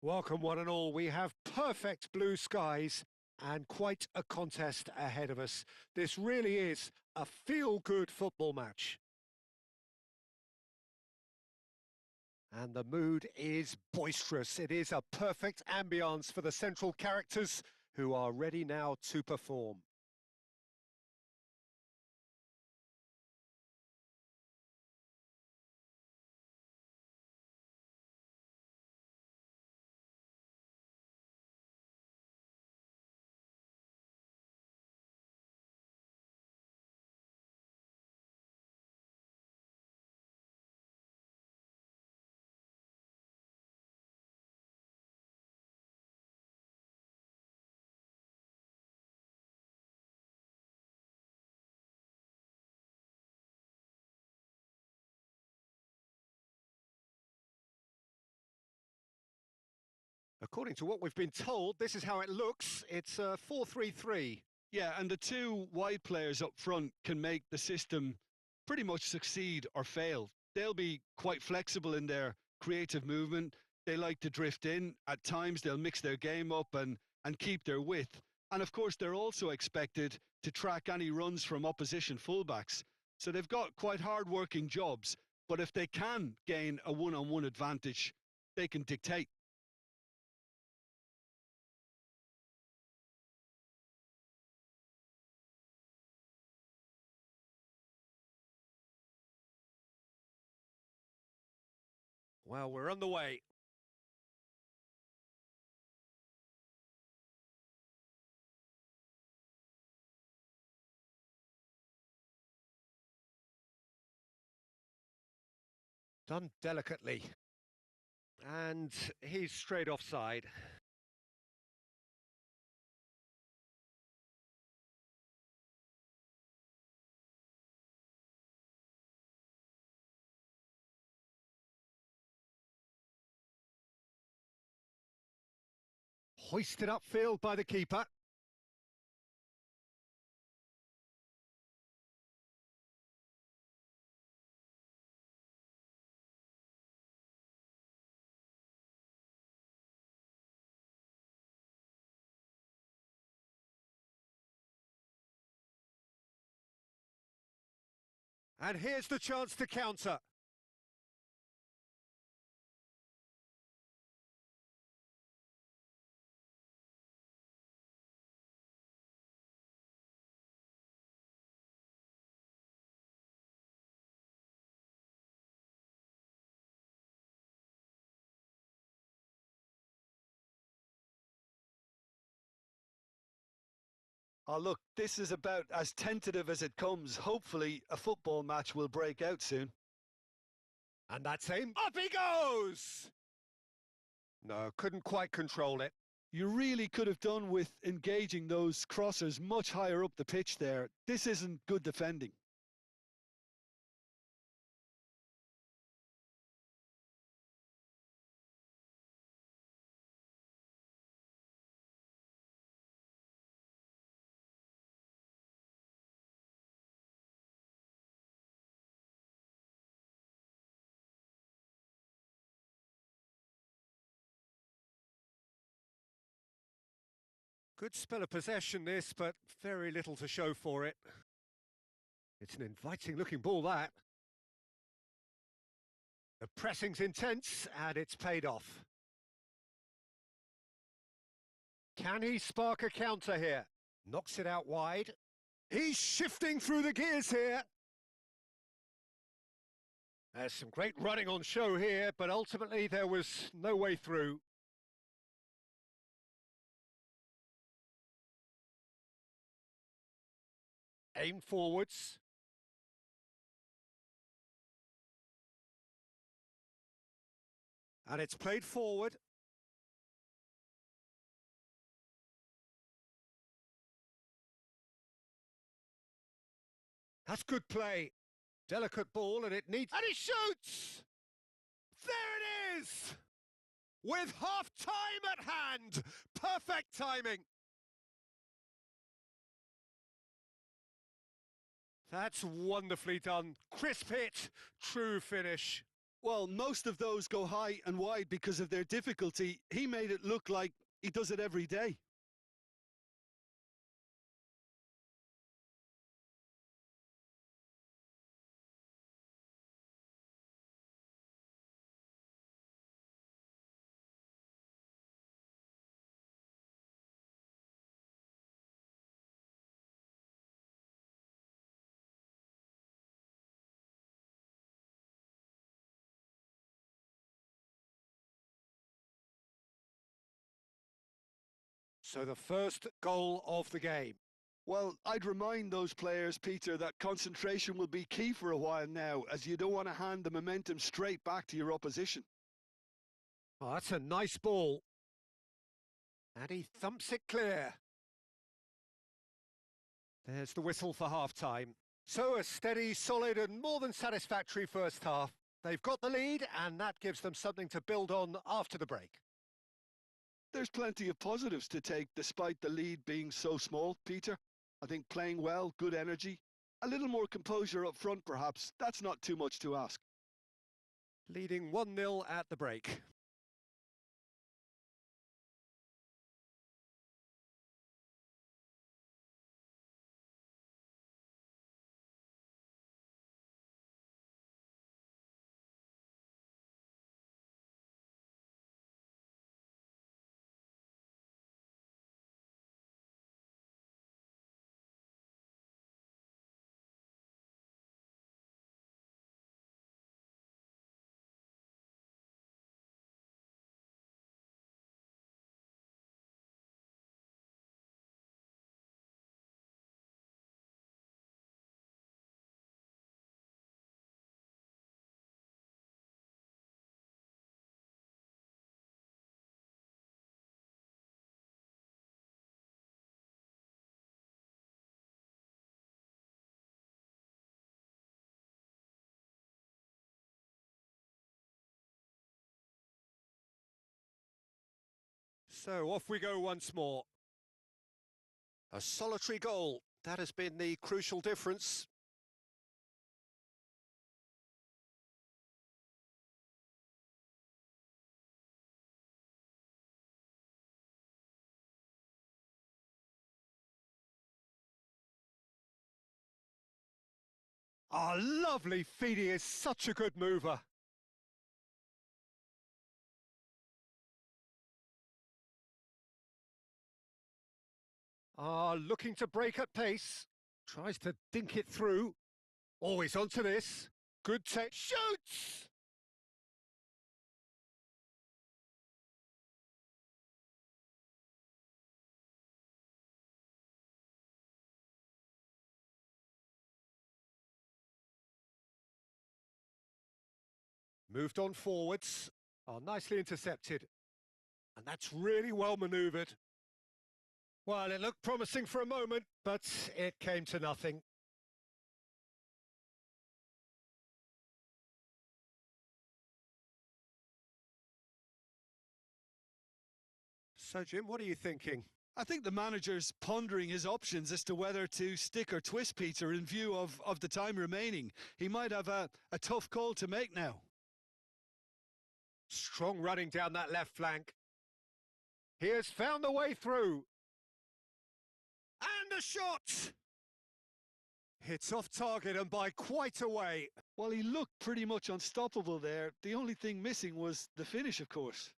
Welcome one and all. We have perfect blue skies and quite a contest ahead of us. This really is a feel-good football match. And the mood is boisterous. It is a perfect ambience for the central characters who are ready now to perform. According to what we've been told, this is how it looks. It's 4-3-3. Yeah, and the 2 wide players up front can make the system pretty much succeed or fail. They'll be quite flexible in their creative movement. They like to drift in. At times, they'll mix their game up and keep their width. And of course, they're also expected to track any runs from opposition fullbacks. So they've got quite hard-working jobs. But if they can gain a one-on-one advantage, they can dictate. Well, we're on the way. Done delicately. And he's straight offside. Hoisted upfield by the keeper. And here's the chance to counter. Oh, look, this is about as tentative as it comes. Hopefully, a football match will break out soon. And that's him. Up he goes! No, couldn't quite control it. You really could have done with engaging those crossers much higher up the pitch there. This isn't good defending. Good spell of possession this, but very little to show for it. It's an inviting looking ball, that. The pressing's intense, and it's paid off. Can he spark a counter here? Knocks it out wide. He's shifting through the gears here. There's some great running on show here, but ultimately there was no way through. Aim forwards. And it's played forward. That's good play. Delicate ball, and it needs... And he shoots! There it is! With half-time at hand! Perfect timing! That's wonderfully done. Crisp hit, true finish. Well, most of those go high and wide because of their difficulty. He made it look like he does it every day. So the first goal of the game. Well, I'd remind those players, Peter, that concentration will be key for a while now, as you don't want to hand the momentum straight back to your opposition. Oh, that's a nice ball. And he thumps it clear. There's the whistle for half-time. So a steady, solid and more than satisfactory first half. They've got the lead, and that gives them something to build on after the break. There's plenty of positives to take despite the lead being so small, Peter. I think playing well, good energy, a little more composure up front perhaps. That's not too much to ask. Leading 1-0 at the break. So off we go once more. A solitary goal. That has been the crucial difference. Ah, lovely feed. He is such a good mover. Ah, looking to break at pace. Tries to dink it through. Always onto this. Good take. Shoots! Moved on forwards. Oh, nicely intercepted. And that's really well manoeuvred. Well, it looked promising for a moment, but it came to nothing. So, Jim, what are you thinking? I think the manager's pondering his options as to whether to stick or twist Peter in view of the time remaining. He might have a tough call to make now. Strong running down that left flank. He has found the way through. And a shot! Hits off target and by quite a way. Well, he looked pretty much unstoppable there. The only thing missing was the finish, of course.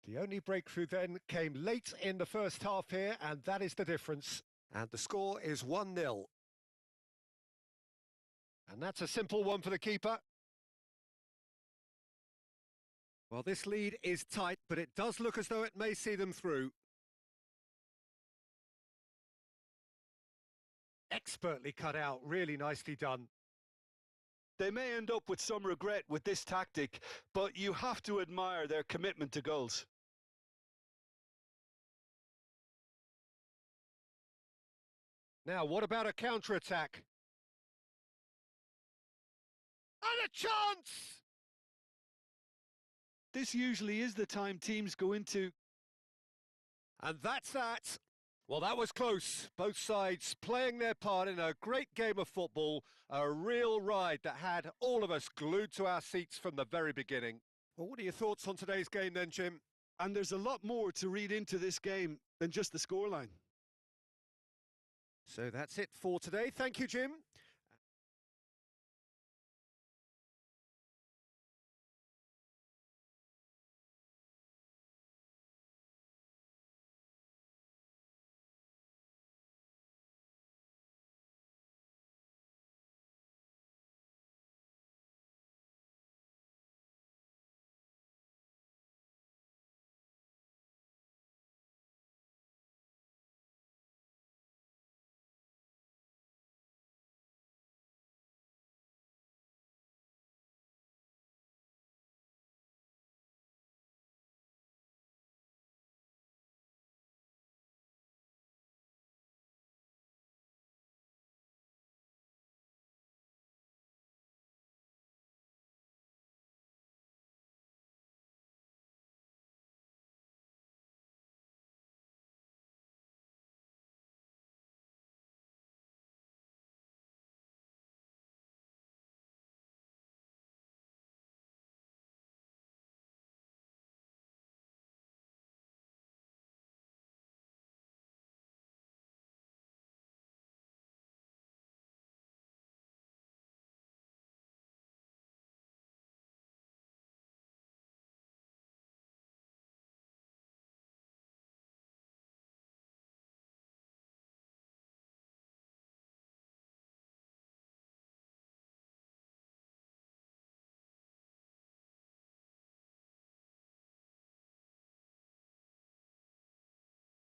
The only breakthrough then came late in the first half here, and that is the difference. And the score is 1-0. And that's a simple one for the keeper. Well, this lead is tight, but it does look as though it may see them through. Expertly cut out, really nicely done. They may end up with some regret with this tactic, but you have to admire their commitment to goals. Now, what about a counter-attack? And a chance! This usually is the time teams go into. And that's that. Well, that was close. Both sides playing their part in a great game of football, a real ride that had all of us glued to our seats from the very beginning. Well, what are your thoughts on today's game then, Jim? And there's a lot more to read into this game than just the scoreline. So that's it for today. Thank you, Jim.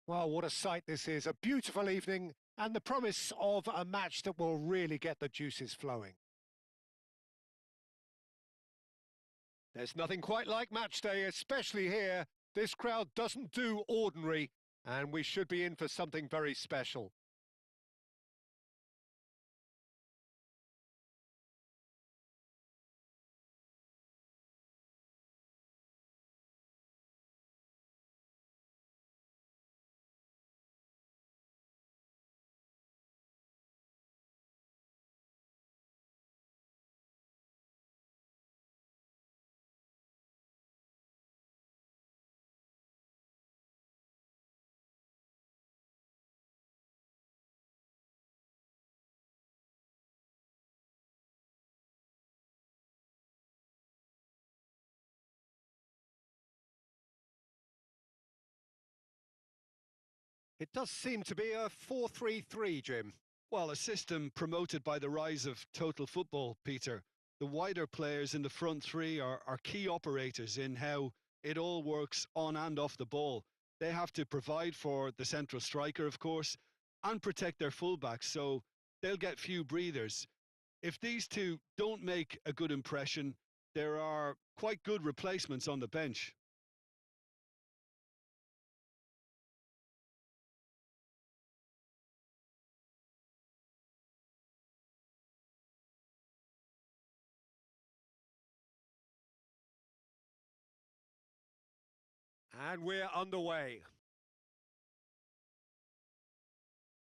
Well, what a sight this is. A beautiful evening. and the promise of a match that will really get the juices flowing. There's nothing quite like match day, especially here. This crowd doesn't do ordinary, and we should be in for something very special. It does seem to be a 4-3-3, Jim. Well, a system promoted by the rise of total football, Peter. The wider players in the front three are key operators in how it all works on and off the ball. They have to provide for the central striker, of course, and protect their fullbacks, so they'll get few breathers. If these two don't make a good impression, there are quite good replacements on the bench. And we're underway.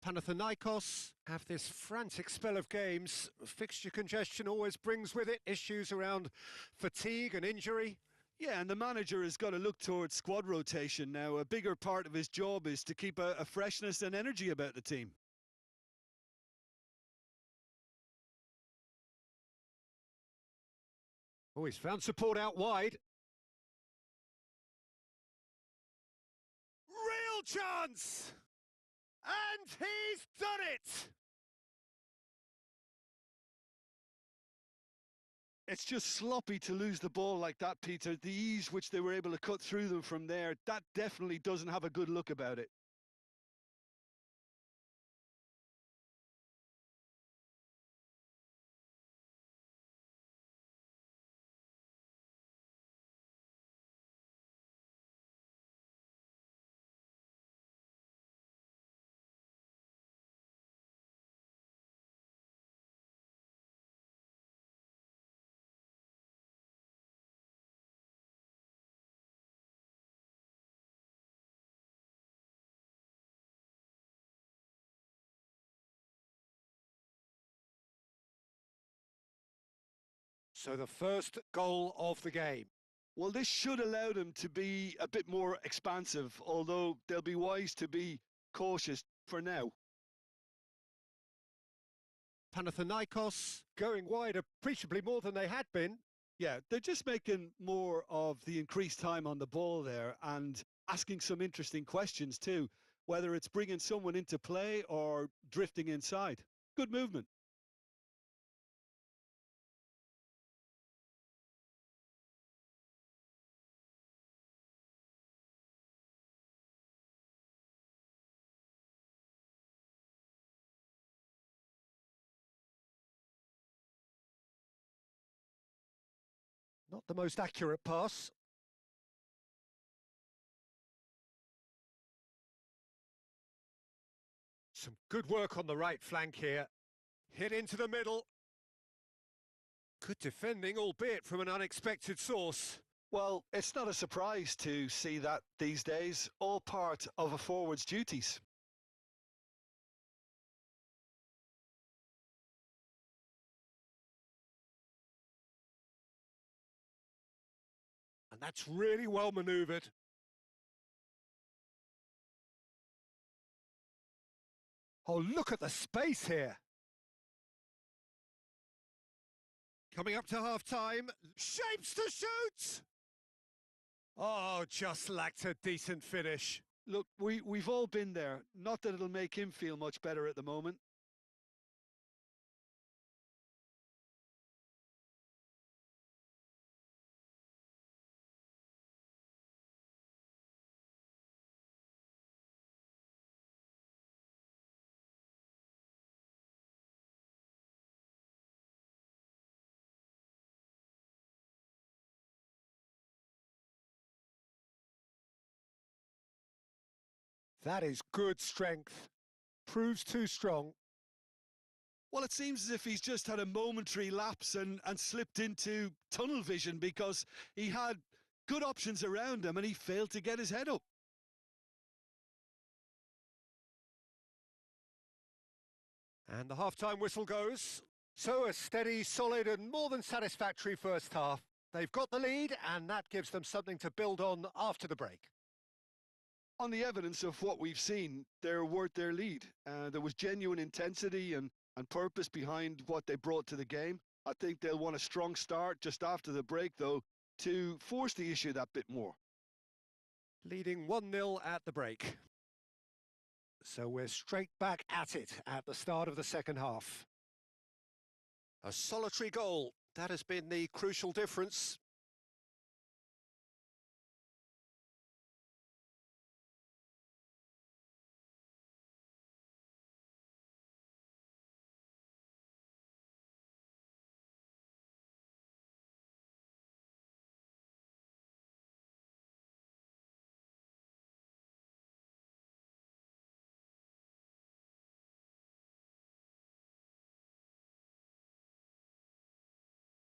Panathinaikos have this frantic spell of games. Fixture congestion always brings with it issues around fatigue and injury. Yeah, and the manager has got to look towards squad rotation now. A bigger part of his job is to keep a freshness and energy about the team. Oh, he's found support out wide. Real chance! And he's done it! It's just sloppy to lose the ball like that, Peter. The ease which they were able to cut through them from there, that definitely doesn't have a good look about it. So the first goal of the game. Well, this should allow them to be a bit more expansive, although they'll be wise to be cautious for now. Panathinaikos going wide appreciably more than they had been. Yeah, they're just making more of the increased time on the ball there and asking some interesting questions too, whether it's bringing someone into play or drifting inside. Good movement. Not the most accurate pass. Some good work on the right flank here. Hit into the middle. Good defending, albeit from an unexpected source. Well, it's not a surprise to see that these days, all part of a forward's duties. And that's really well manoeuvred. Oh, look at the space here. Coming up to half-time, shapes to shoot! Oh, just lacked a decent finish. Look, we've all been there. Not that it'll make him feel much better at the moment. That is good strength. Proves too strong. Well, it seems as if he's just had a momentary lapse and slipped into tunnel vision because he had good options around him and he failed to get his head up. And the half-time whistle goes. So a steady, solid and more than satisfactory first half. They've got the lead and that gives them something to build on after the break. On the evidence of what we've seen, they're worth their lead. There was genuine intensity and purpose behind what they brought to the game. I think they'll want a strong start just after the break, though, to force the issue that bit more. Leading 1-0 at the break. So we're straight back at it at the start of the second half. A solitary goal. That has been the crucial difference.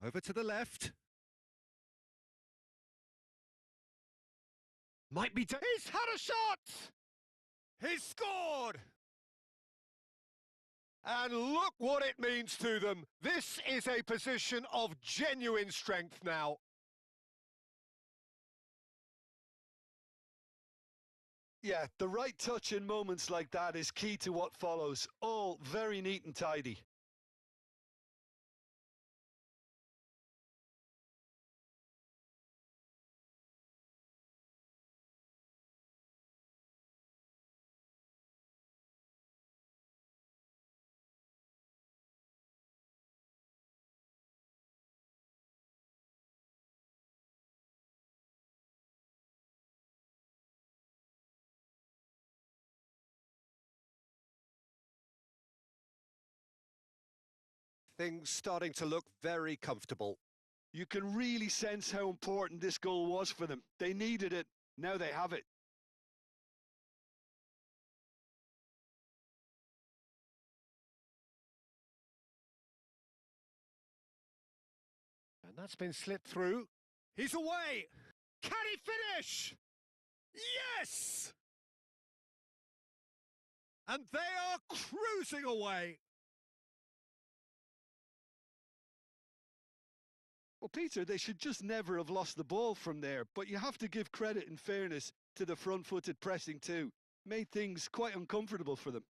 Over to the left. Might be... He's had a shot! He's scored! And look what it means to them. This is a position of genuine strength now. Yeah, the right touch in moments like that is key to what follows. All very neat and tidy. Things starting to look very comfortable. You can really sense how important this goal was for them. They needed it. Now they have it. And that's been slipped through. He's away! Can he finish? Yes! And they are cruising away. Well, Peter, they should just never have lost the ball from there, but you have to give credit and fairness to the front-footed pressing too. Made things quite uncomfortable for them.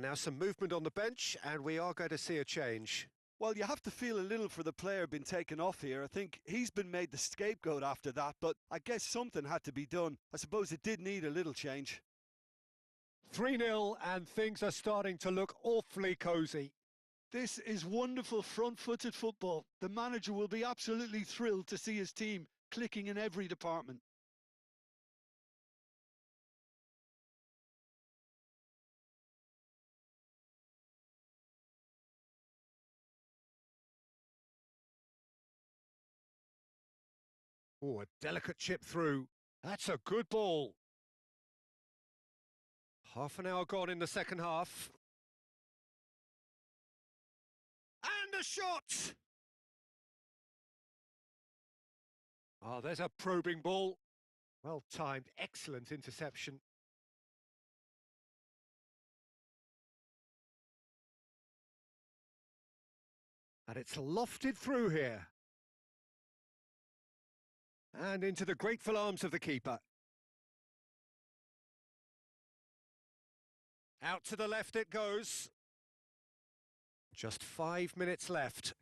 Now some movement on the bench, and we are going to see a change. Well, you have to feel a little for the player being taken off here. I think he's been made the scapegoat after that, but I guess something had to be done. I suppose it did need a little change. 3-0, and things are starting to look awfully cosy. This is wonderful front-footed football. The manager will be absolutely thrilled to see his team clicking in every department. Oh, a delicate chip through. That's a good ball. Half an hour gone in the second half. And a shot! Oh, there's a probing ball. Well timed, excellent interception. And it's lofted through here. And into the grateful arms of the keeper. Out to the left it goes. Just 5 minutes left.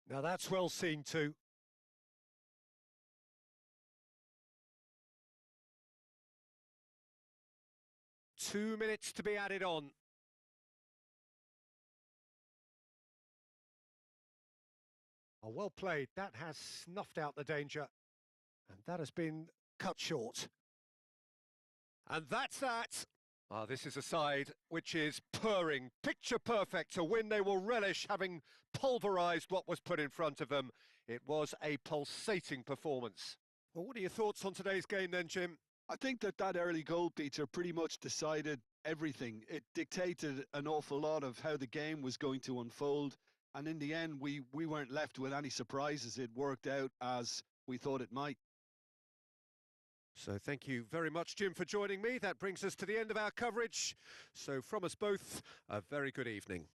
Now that's well seen too. 2 minutes to be added on. Oh, well played. That has snuffed out the danger. And that has been cut short. And that's that. This is a side which is purring, picture perfect, a win they will relish, having pulverised what was put in front of them. It was a pulsating performance. Well, what are your thoughts on today's game then, Jim? I think that early goal, Peter, pretty much decided everything. It dictated an awful lot of how the game was going to unfold. And in the end, we weren't left with any surprises. It worked out as we thought it might. So thank you very much, Jim, for joining me. That brings us to the end of our coverage. So from us both, a very good evening.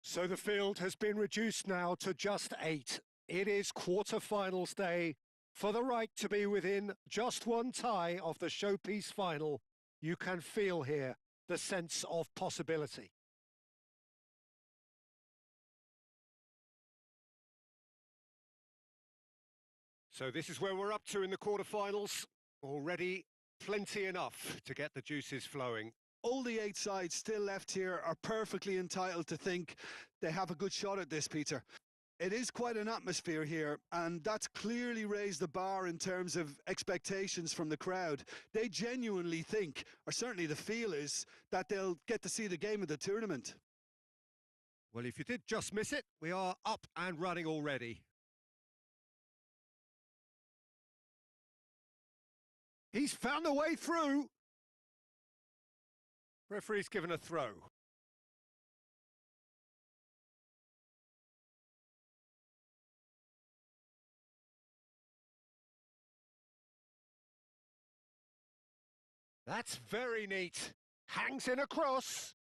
So the field has been reduced now to just 8. It is quarter-finals day. For the right to be within just one tie of the showpiece final, you can feel here the sense of possibility. So this is where we're up to in the quarter-finals. Already plenty enough to get the juices flowing. All the 8 sides still left here are perfectly entitled to think they have a good shot at this, Peter. It is quite an atmosphere here, and that's clearly raised the bar in terms of expectations from the crowd. They genuinely think, or certainly the feel is, that they'll get to see the game of the tournament. Well, if you did just miss it, we are up and running already. He's found a way through. Referee's given a throw. That's very neat. Hangs in across.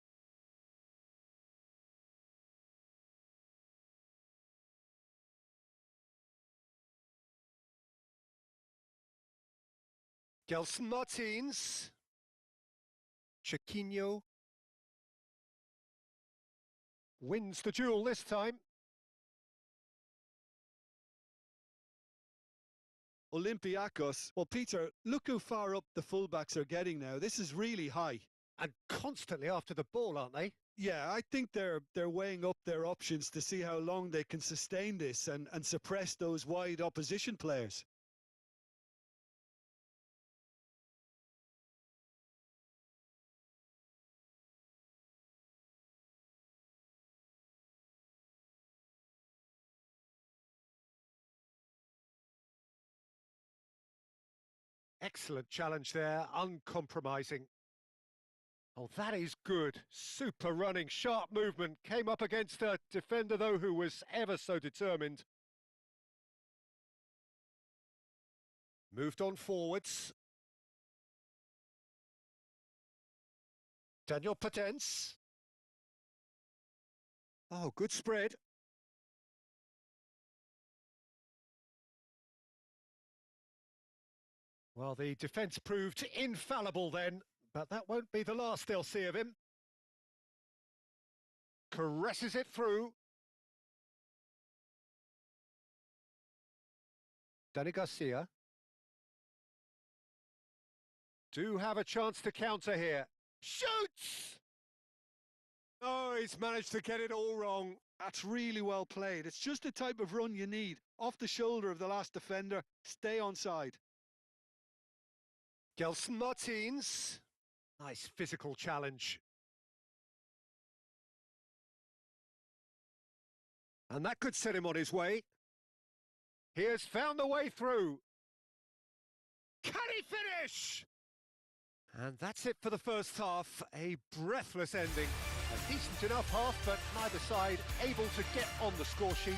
Gelson Martins. Chiquinho wins the duel this time. Olympiacos. Well, Peter, look how far up the fullbacks are getting now. This is really high. And constantly after the ball, aren't they? Yeah, I think they're weighing up their options to see how long they can sustain this and suppress those wide opposition players. Excellent challenge there, uncompromising. Oh, that is good. Super running, sharp movement. Came up against a defender, though, who was ever so determined. Moved on forwards. Daniel Potence. Oh, good spread. Well, the defence proved infallible then, but that won't be the last they'll see of him. Caresses it through. Dani Garcia. Do have a chance to counter here. Shoots! Oh, he's managed to get it all wrong. That's really well played. It's just the type of run you need. Off the shoulder of the last defender, stay onside. Gelson Martins. Nice physical challenge. And that could set him on his way. He has found the way through. Can he finish? And that's it for the first half. A breathless ending. A decent enough half, but neither side able to get on the score sheet.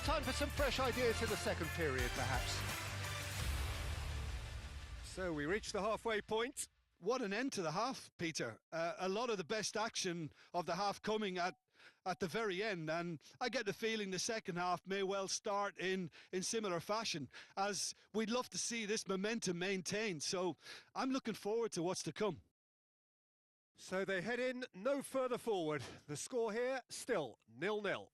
Time for some fresh ideas in the second period, perhaps. So we reach the halfway point. What an end to the half, Peter. A lot of the best action of the half coming at the very end, and I get the feeling the second half may well start in similar fashion, as we'd love to see this momentum maintained. So I'm looking forward to what's to come. So they head in no further forward. The score here still 0-0.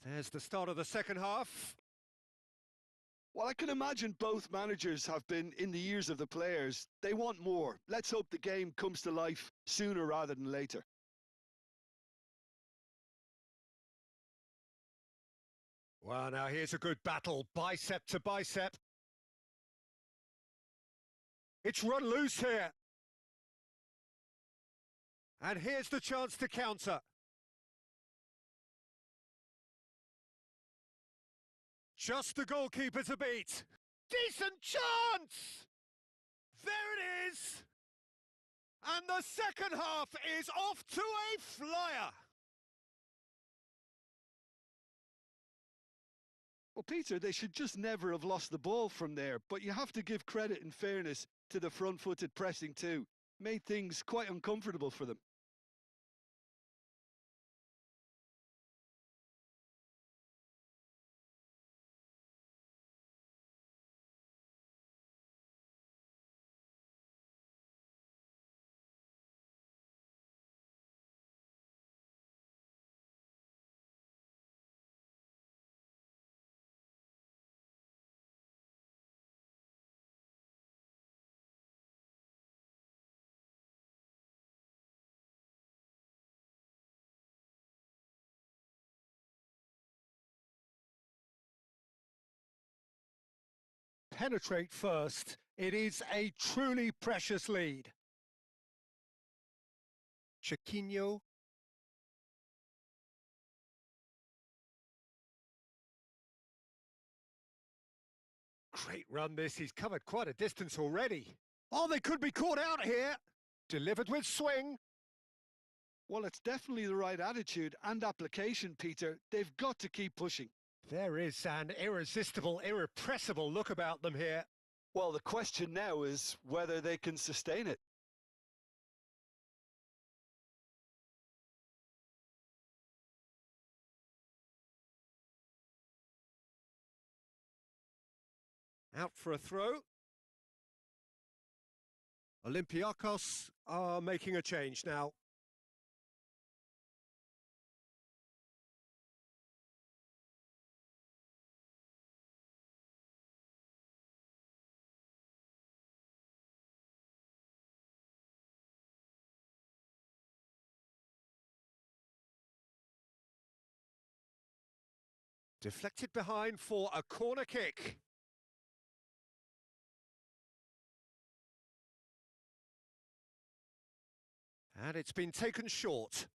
There's the start of the second half. Well, I can imagine both managers have been in the ears of the players. They want more. Let's hope the game comes to life sooner rather than later. Well, now here's a good battle, bicep to bicep. It's run loose here. And here's the chance to counter. Just the goalkeeper to beat. Decent chance! There it is! And the second half is off to a flyer. Well, Peter, they should just never have lost the ball from there, but you have to give credit and fairness to the front-footed pressing too. Made things quite uncomfortable for them. penetrate first. It is a truly precious lead. Chiquinho. Great run this. He's covered quite a distance already. Oh, they could be caught out here. Delivered with swing. Well, it's definitely the right attitude and application, Peter. They've got to keep pushing. There is an irresistible, irrepressible look about them here. Well, the question now is whether they can sustain it. Out for a throw. Olympiacos are making a change now. Deflected behind for a corner kick. And it's been taken short.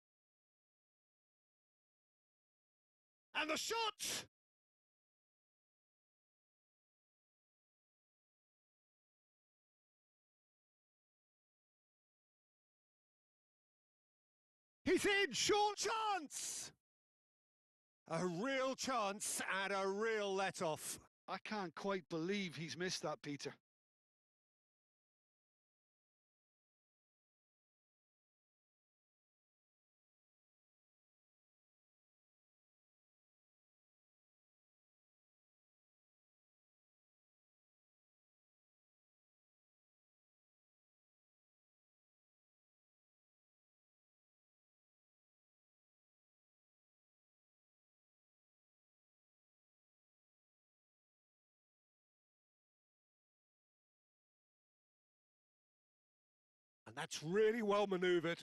And the shot! He's in, short chance! A real chance and a real let-off. I can't quite believe he's missed that, Peter. And that's really well manoeuvred.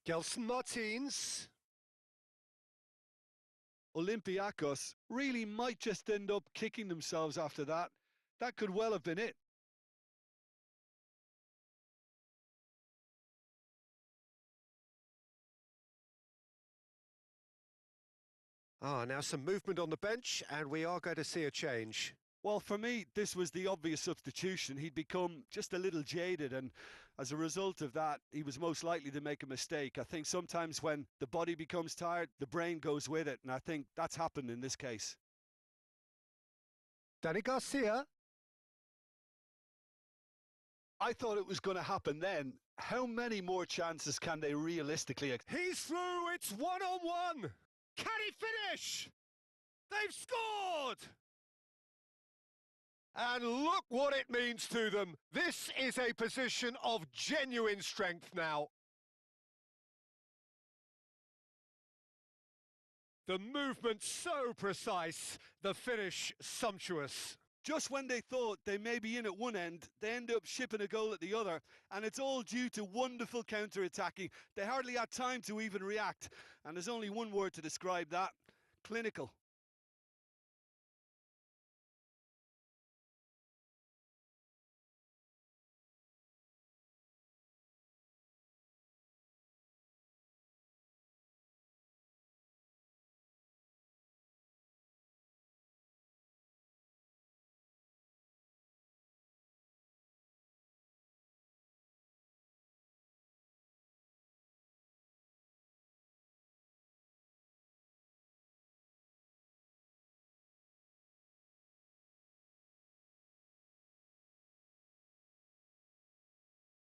Gelson Martins. Olympiacos really might just end up kicking themselves after that. That could well have been it. Now some movement on the bench, and we are going to see a change. Well, for me, this was the obvious substitution. He'd become just a little jaded, and as a result of that, he was most likely to make a mistake. I think sometimes when the body becomes tired, the brain goes with it, and I think that's happened in this case. Danny Garcia. I thought it was going to happen then. How many more chances can they realistically... He's through, it's one-on-one. Can he finish? They've scored! And look what it means to them. This is a position of genuine strength now. The movement so precise, the finish sumptuous. Just when they thought they may be in at one end, they end up shipping a goal at the other, and it's all due to wonderful counter-attacking. They hardly had time to even react, and there's only one word to describe that: clinical.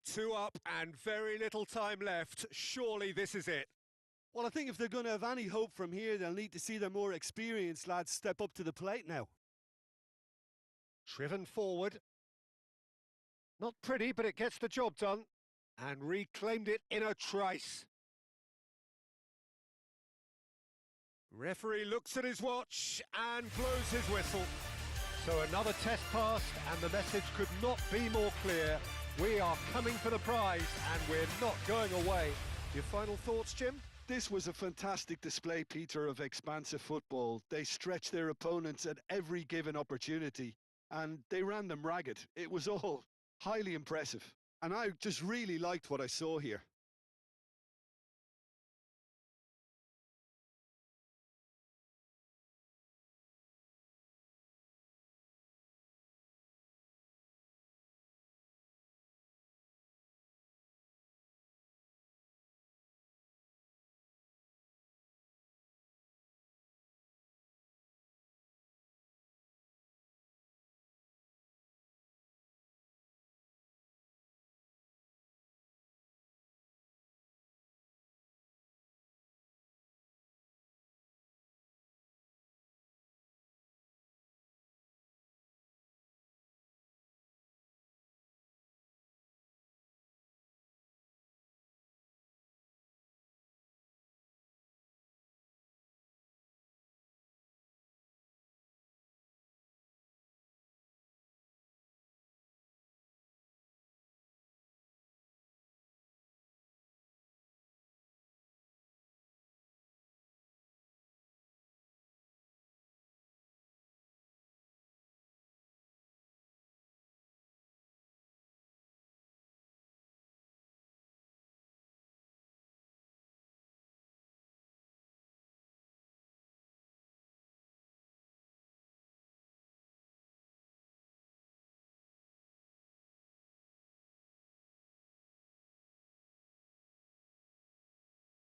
Two up and very little time left. Surely this is it. Well, I think if they're going to have any hope from here, they'll need to see their more experienced lads step up to the plate now. Driven forward. Not pretty, but it gets the job done. And reclaimed it in a trice. Referee looks at his watch and blows his whistle. So another test passed, and the message could not be more clear. We are coming for the prize, and we're not going away. Your final thoughts, Jim? This was a fantastic display, Peter, of expansive football. They stretched their opponents at every given opportunity and they ran them ragged. It was all highly impressive. And I just really liked what I saw here.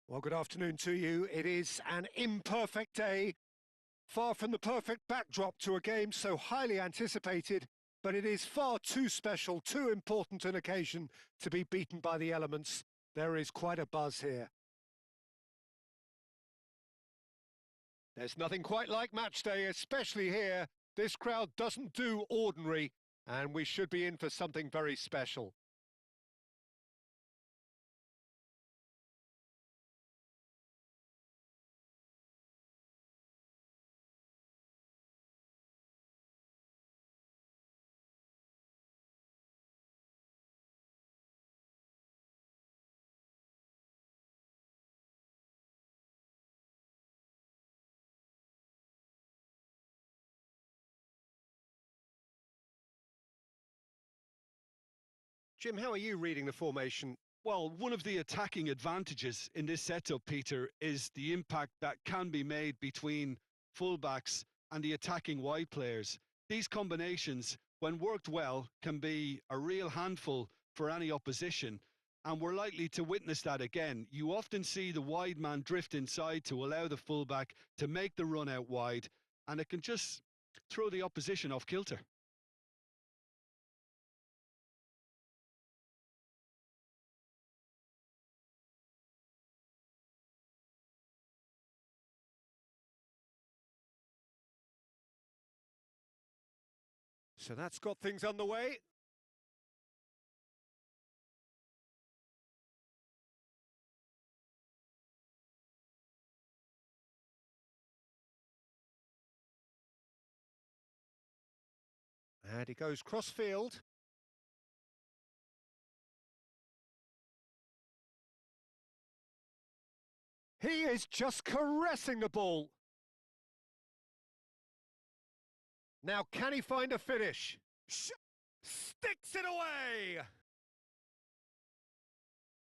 Well, good afternoon to you. It is an imperfect day, far from the perfect backdrop to a game so highly anticipated, but it is far too special, too important an occasion to be beaten by the elements. There is quite a buzz here. There's nothing quite like match day, especially here. This crowd doesn't do ordinary, and we should be in for something very special. Jim, how are you reading the formation? Well, one of the attacking advantages in this setup, Peter, is the impact that can be made between fullbacks and the attacking wide players. These combinations, when worked well, can be a real handful for any opposition, and we're likely to witness that again. You often see the wide man drift inside to allow the fullback to make the run out wide, and it can just throw the opposition off kilter. So that's got things underway. And he goes cross-field. He is just caressing the ball. Now, can he find a finish? Sticks it away!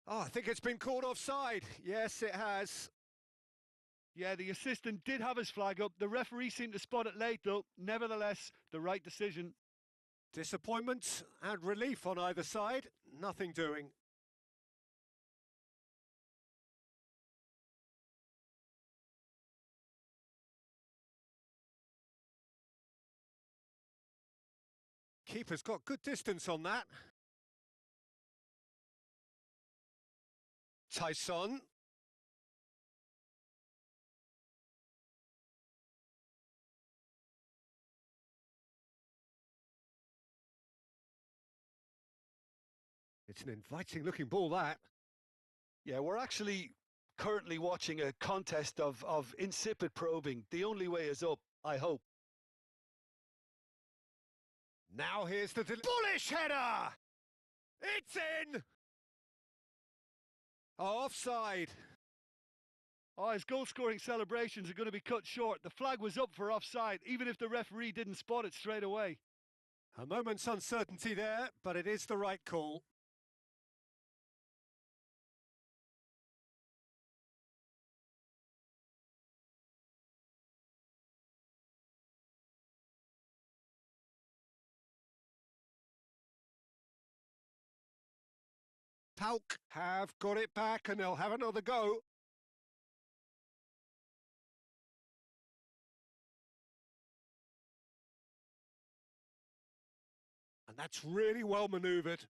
Oh, I think it's been called offside. Yes, it has. Yeah, the assistant did have his flag up. The referee seemed to spot it late, though. Nevertheless, the right decision. Disappointment and relief on either side. Nothing doing. Keeper's got good distance on that. Tyson. It's an inviting looking ball, that. Yeah, we're actually currently watching a contest of insipid probing. The only way is up, I hope. Now here's the bullish header! It's in! Oh, offside. Oh, his goal-scoring celebrations are going to be cut short. The flag was up for offside, even if the referee didn't spot it straight away. A moment's uncertainty there, but it is the right call. PAOK have got it back and they'll have another go. And that's really well manoeuvred.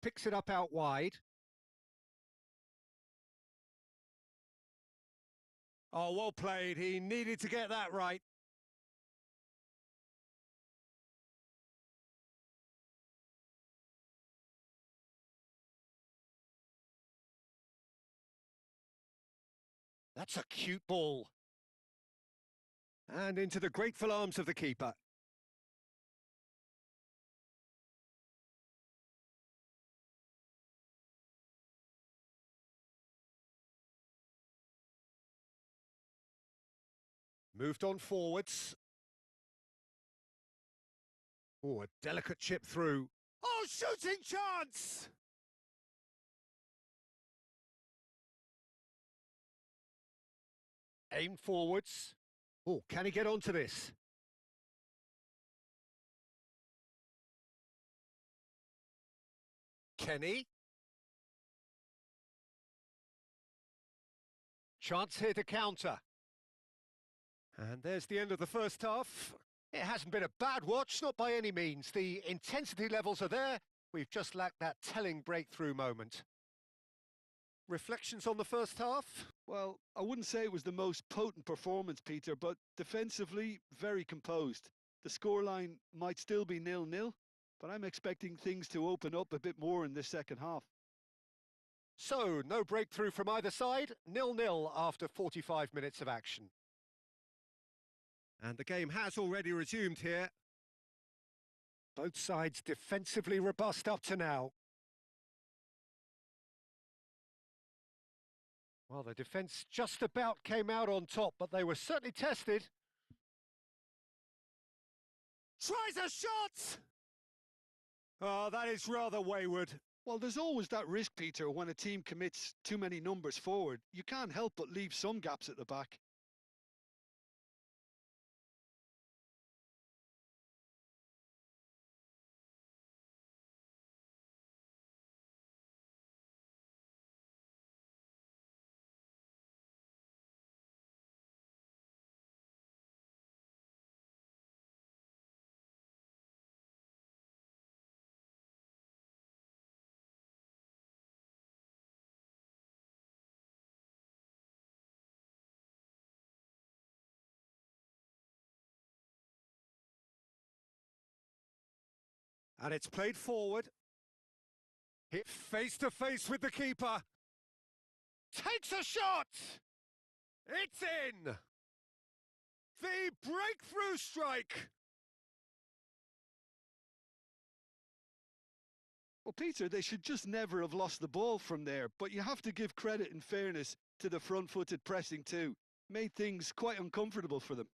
Picks it up out wide. Oh, well played. He needed to get that right. That's a cute ball. And into the grateful arms of the keeper. Moved on forwards. Oh, a delicate chip through. Oh, shooting chance! Aim forwards. Oh, can he get onto this? Kenny. Chance here to counter. And there's the end of the first half. It hasn't been a bad watch, not by any means. The intensity levels are there. We've just lacked that telling breakthrough moment. Reflections on the first half? Well, I wouldn't say it was the most potent performance, Peter, but defensively, very composed. The scoreline might still be 0-0, but I'm expecting things to open up a bit more in this second half. So, no breakthrough from either side, 0-0 after 45 minutes of action. And the game has already resumed here. Both sides defensively robust up to now. Well, the defence just about came out on top, but they were certainly tested. Tries a shot! Oh, that is rather wayward. Well, there's always that risk, Peter, when a team commits too many numbers forward. You can't help but leave some gaps at the back. And it's played forward. Hit face to face with the keeper. Takes a shot! It's in! The breakthrough strike! Well, Peter, they should just never have lost the ball from there, but you have to give credit and fairness to the front-footed pressing too. Made things quite uncomfortable for them.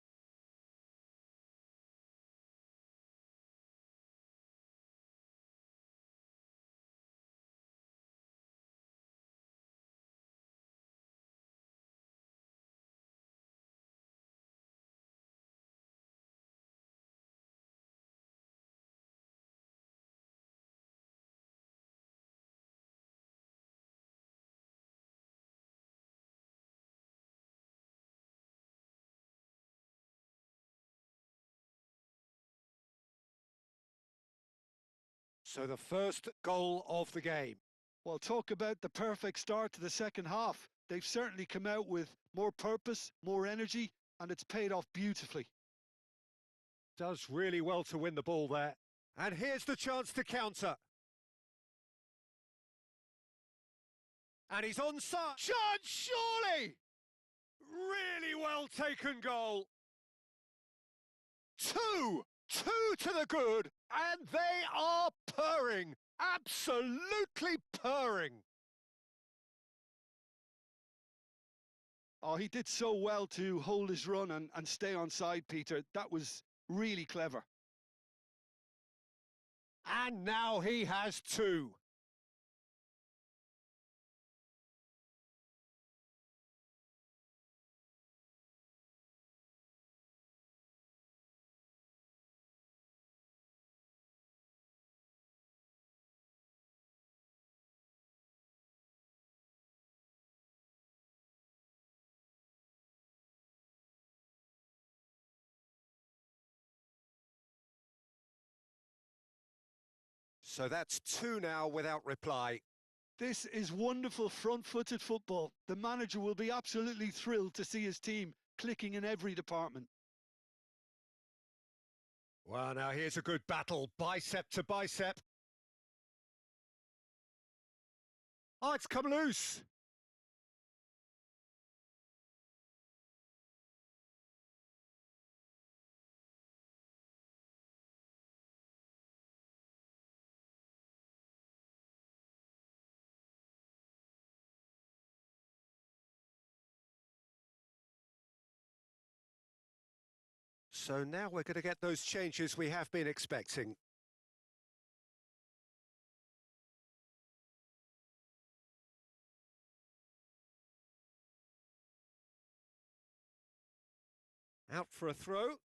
So the first goal of the game. Well, talk about the perfect start to the second half. They've certainly come out with more purpose, more energy, and it's paid off beautifully. Does really well to win the ball there. And here's the chance to counter. And he's onside. Chance, surely! Really well taken goal. Two to the good, and they are purring. Absolutely purring. Oh, he did so well to hold his run and stay on side, Peter. That was really clever. And now he has two. So that's two now without reply. This is wonderful front-footed football. The manager will be absolutely thrilled to see his team clicking in every department. Well, now here's a good battle, bicep to bicep. Oh, it's come loose. So now we're going to get those changes we have been expecting. Out for a throw.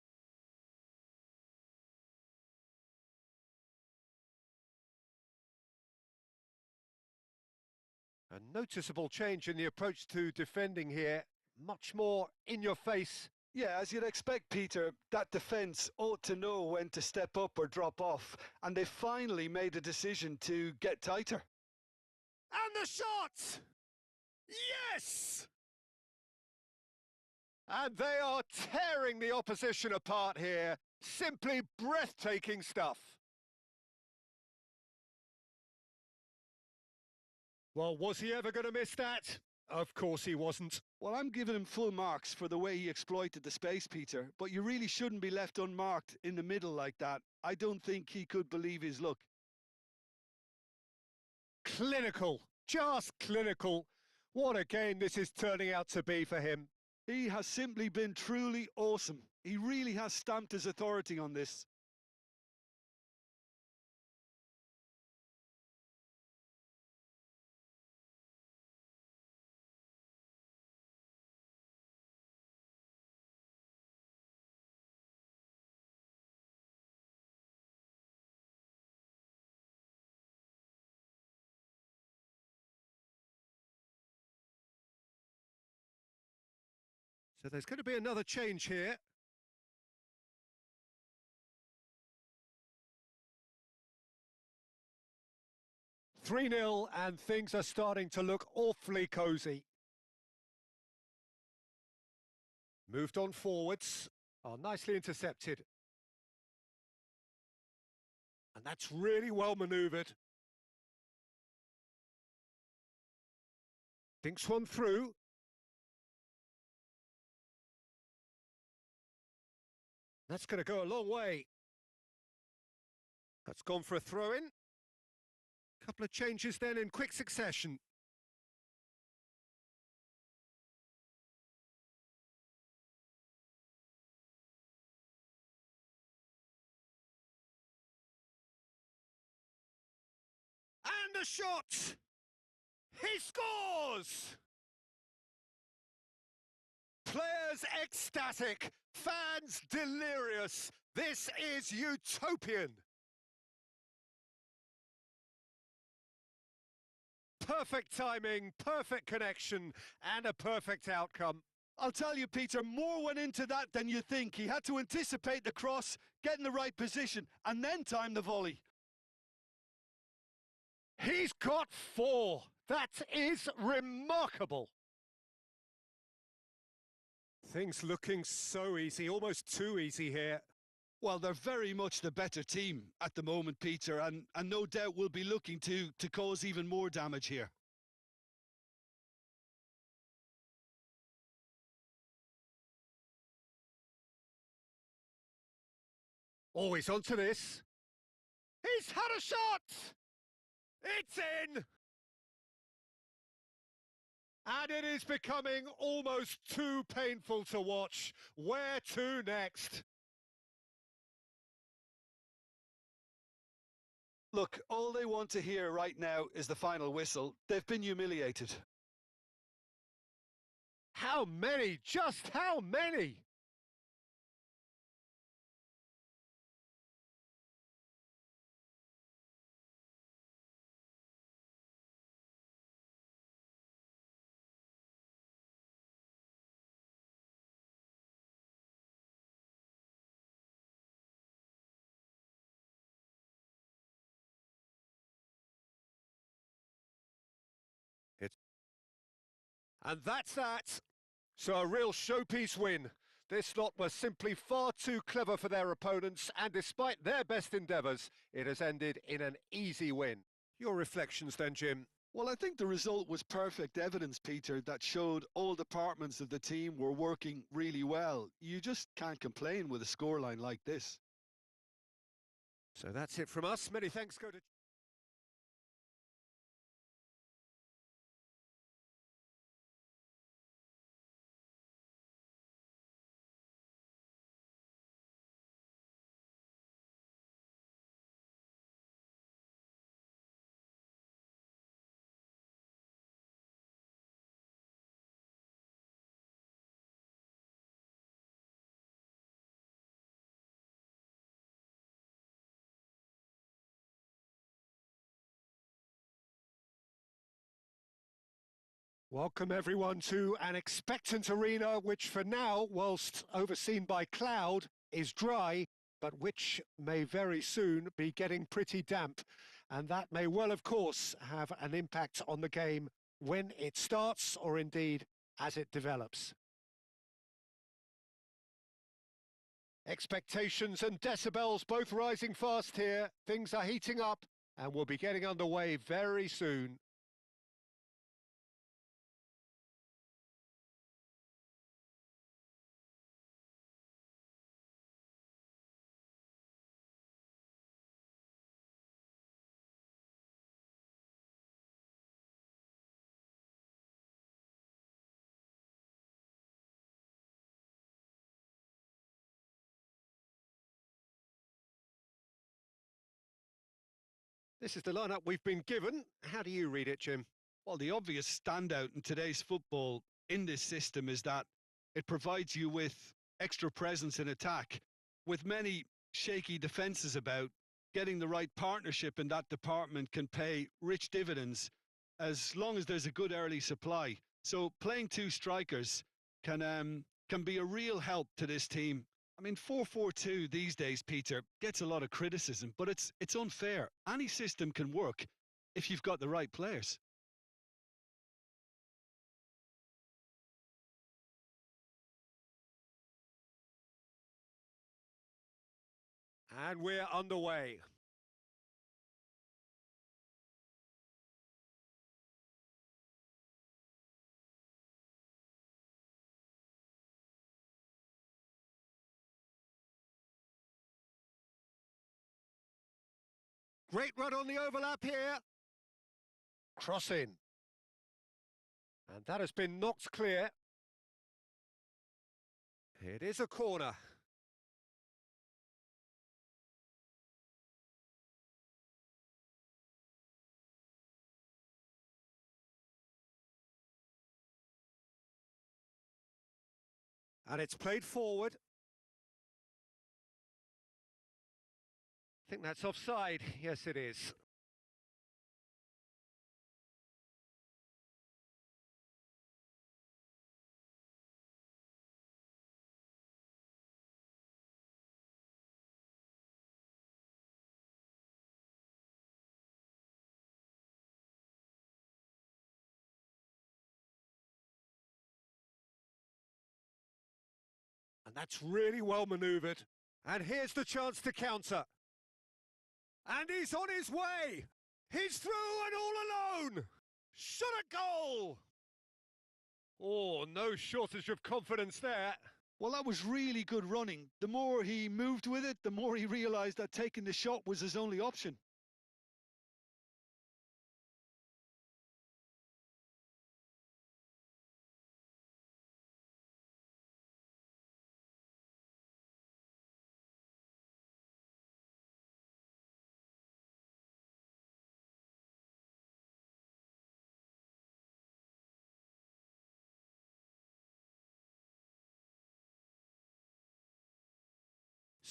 A noticeable change in the approach to defending here. Much more in your face. Yeah, as you'd expect, Peter, that defence ought to know when to step up or drop off, and they finally made a decision to get tighter. And the shot! Yes! And they are tearing the opposition apart here. Simply breathtaking stuff. Well, was he ever going to miss that? Of course he wasn't. Well, I'm giving him full marks for the way he exploited the space, Peter, but you really shouldn't be left unmarked in the middle like that. I don't think he could believe his luck. Clinical, just clinical. What a game this is turning out to be for him. He has simply been truly awesome. He really has stamped his authority on this. So there's going to be another change here. Three-0 and things are starting to look awfully cosy. Moved on forwards. Oh, nicely intercepted. And that's really well manoeuvred. Thinks one through. That's going to go a long way. That's gone for a throw-in. Couple of changes then in quick succession. And a shot! He scores! Players ecstatic, fans delirious. This is utopian. Perfect timing, perfect connection, and a perfect outcome. I'll tell you, Peter, more went into that than you think. He had to anticipate the cross, get in the right position, and then time the volley. He's got four. That is remarkable. Things looking so easy, almost too easy here. Well, they're very much the better team at the moment, Peter, and no doubt will be looking to cause even more damage here. Always onto this. He's had a shot! It's in! And it is becoming almost too painful to watch. Where to next? Look, all they want to hear right now is the final whistle. They've been humiliated. How many? Just how many? And that's that. So a real showpiece win. This lot was simply far too clever for their opponents, and despite their best endeavours, it has ended in an easy win. Your reflections then, Jim? Well, I think the result was perfect evidence, Peter, that showed all departments of the team were working really well. You just can't complain with a scoreline like this. So that's it from us. Many thanks go to... Welcome everyone to an expectant arena which for now, whilst overseen by cloud, is dry, but which may very soon be getting pretty damp. And that may well, of course, have an impact on the game when it starts or indeed as it develops. Expectations and decibels both rising fast here. Things are heating up and we'll be getting underway very soon. This is the lineup we've been given. How do you read it, Jim? Well, the obvious standout in today's football in this system is that it provides you with extra presence in attack. With many shaky defences about, getting the right partnership in that department can pay rich dividends as long as there's a good early supply. So playing two strikers can be a real help to this team. I mean, 4-4-2 these days, Peter, gets a lot of criticism, but it's unfair. Any system can work if you've got the right players. And we're underway. Great run on the overlap here. Cross in. And that has been knocked clear. It is a corner. And it's played forward. I think that's offside. Yes, it is. And that's really well manoeuvred. And here's the chance to counter. And he's on his way. He's through and all alone. Shot a goal. Oh, no shortage of confidence there. Well, that was really good running. The more he moved with it, the more he realised that taking the shot was his only option.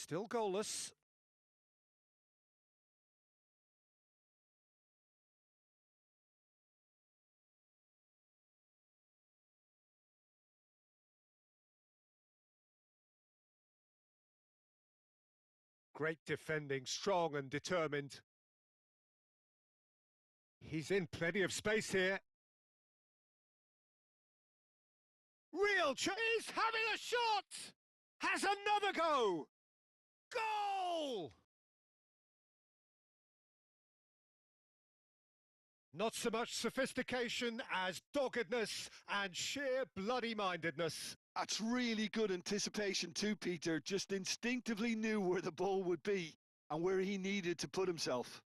Still goalless. Great defending, strong and determined. He's in plenty of space here. He's having a shot! Has another go! Goal! Not so much sophistication as doggedness and sheer bloody-mindedness. That's really good anticipation too, Peter. Just instinctively knew where the ball would be and where he needed to put himself.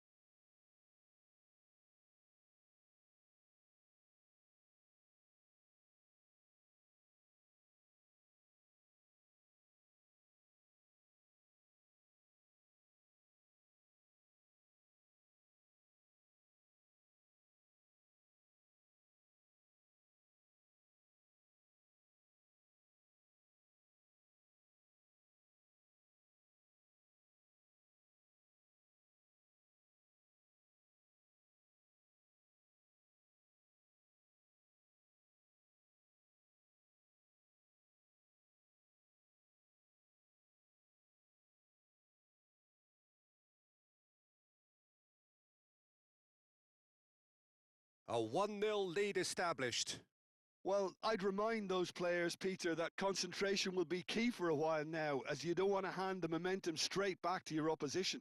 A 1-0 lead established. Well, I'd remind those players, Peter, that concentration will be key for a while now, as you don't want to hand the momentum straight back to your opposition.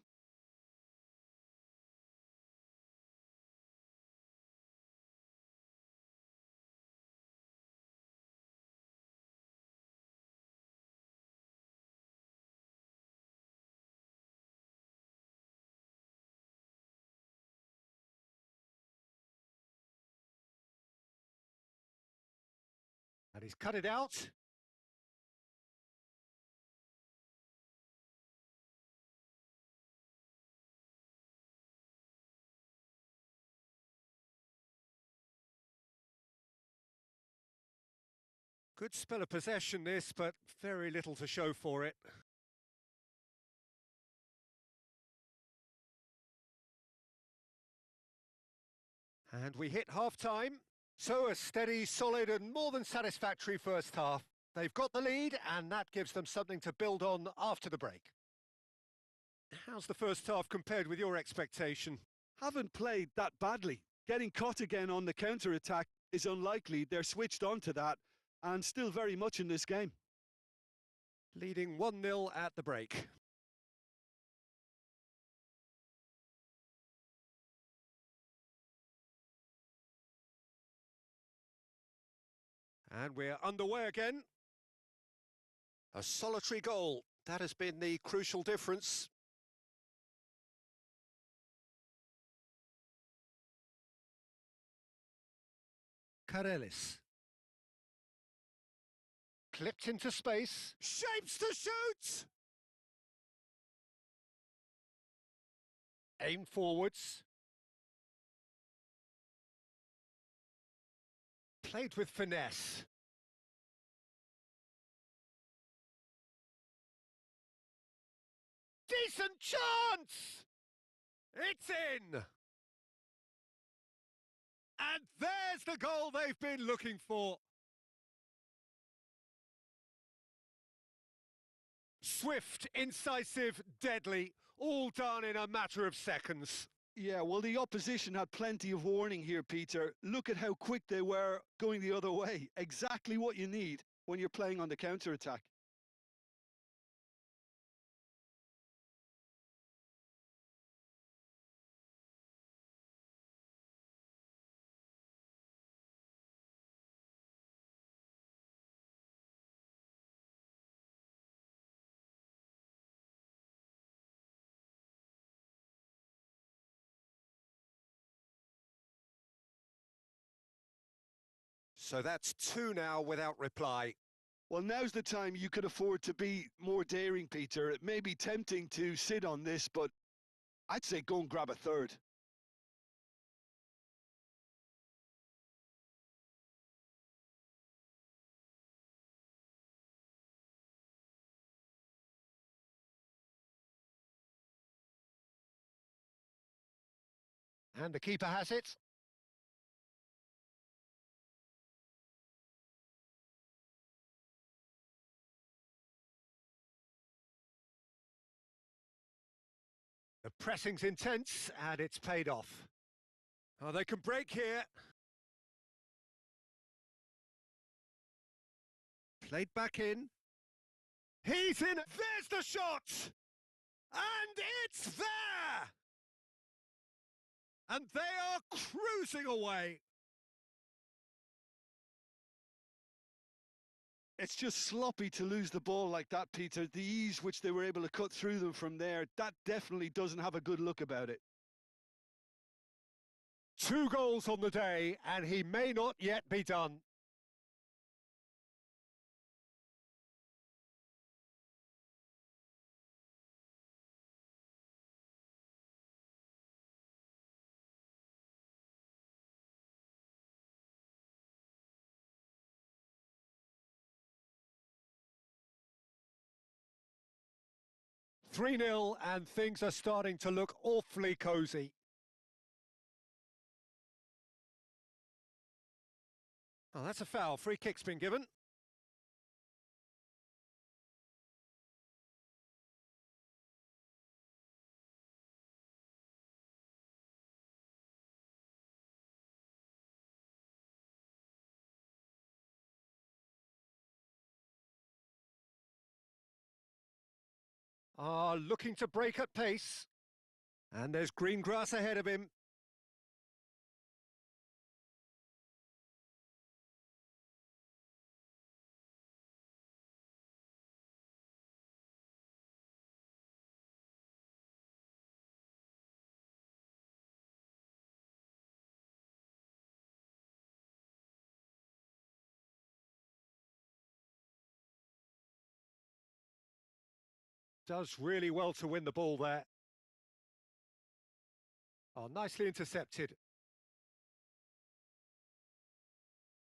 And he's cut it out. Good spell of possession this, but very little to show for it. And we hit half-time. So a steady, solid and more than satisfactory first half. They've got the lead and that gives them something to build on after the break. How's the first half compared with your expectation? Haven't played that badly. Getting caught again on the counter-attack is unlikely. They're switched on to that and still very much in this game. Leading 1-0 at the break. And we're underway again. A solitary goal. That has been the crucial difference. Karelis. Clipped into space. Shapes to shoot! Aim forwards. Played with finesse. Decent chance! It's in! And there's the goal they've been looking for. Swift, incisive, deadly, all done in a matter of seconds. Yeah, well, the opposition had plenty of warning here, Peter. Look at how quick they were going the other way. Exactly what you need when you're playing on the counter-attack. So that's 2 now without reply. Well, now's the time you could afford to be more daring, Peter. It may be tempting to sit on this, but I'd say go and grab a third. And the keeper has it. The pressing's intense, and it's paid off. Oh, they can break here. Played back in. He's in. There's the shot! And it's there! And they are cruising away. It's just sloppy to lose the ball like that, Peter. The ease which they were able to cut through them from there, that definitely doesn't have a good look about it. 2 goals on the day, and he may not yet be done. Three 0 and things are starting to look awfully cosy. Oh, that's a foul. Free kick's been given. Ah, looking to break at pace. And there's green grass ahead of him. Does really well to win the ball there. Oh, nicely intercepted.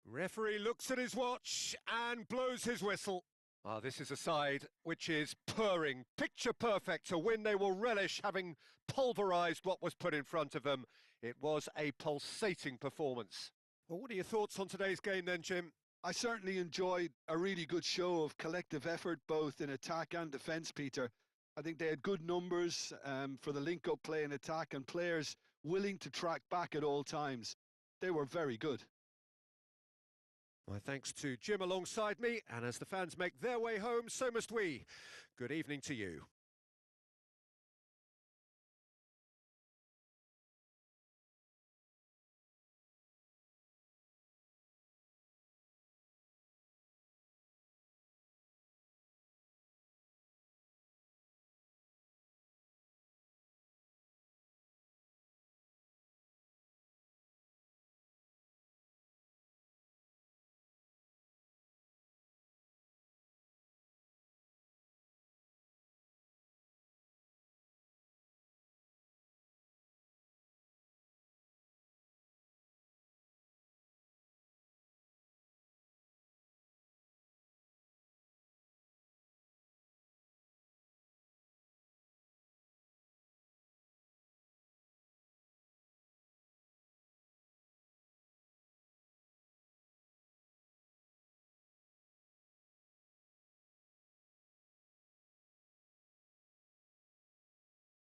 Referee looks at his watch and blows his whistle. Ah, this is a side which is purring, picture perfect, a win they will relish, having pulverised what was put in front of them. It was a pulsating performance. Well, what are your thoughts on today's game then, Jim? I certainly enjoyed a really good show of collective effort, both in attack and defence, Peter. I think they had good numbers for the link-up play and attack, and players willing to track back at all times. They were very good. My thanks to Jim alongside me, and as the fans make their way home, so must we. Good evening to you.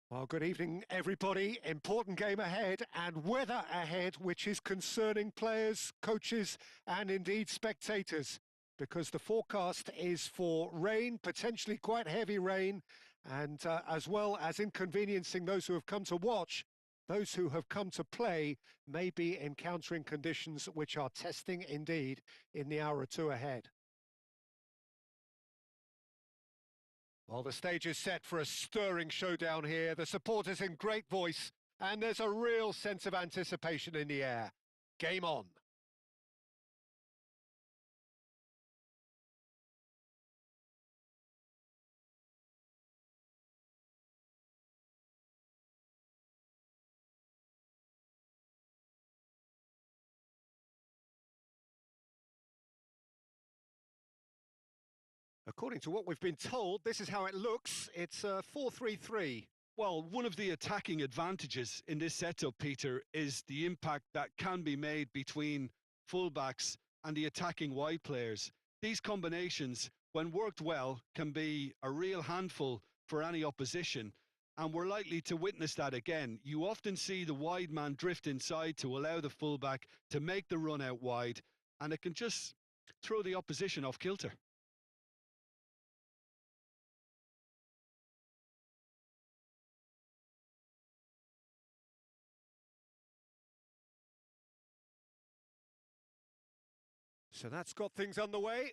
Well, good evening, everybody. Important game ahead and weather ahead, which is concerning players, coaches, and indeed spectators, because the forecast is for rain, potentially quite heavy rain, and as well as inconveniencing those who have come to watch, those who have come to play may be encountering conditions which are testing indeed in the hour or two ahead. Well, the stage is set for a stirring showdown here. The supporters in great voice, and there's a real sense of anticipation in the air. Game on. According to what we've been told, this is how it looks. It's 4-3-3. Well, one of the attacking advantages in this setup, Peter, is the impact that can be made between fullbacks and the attacking wide players. These combinations, when worked well, can be a real handful for any opposition, and we're likely to witness that again. You often see the wide man drift inside to allow the fullback to make the run out wide, and it can just throw the opposition off kilter. So that's got things underway.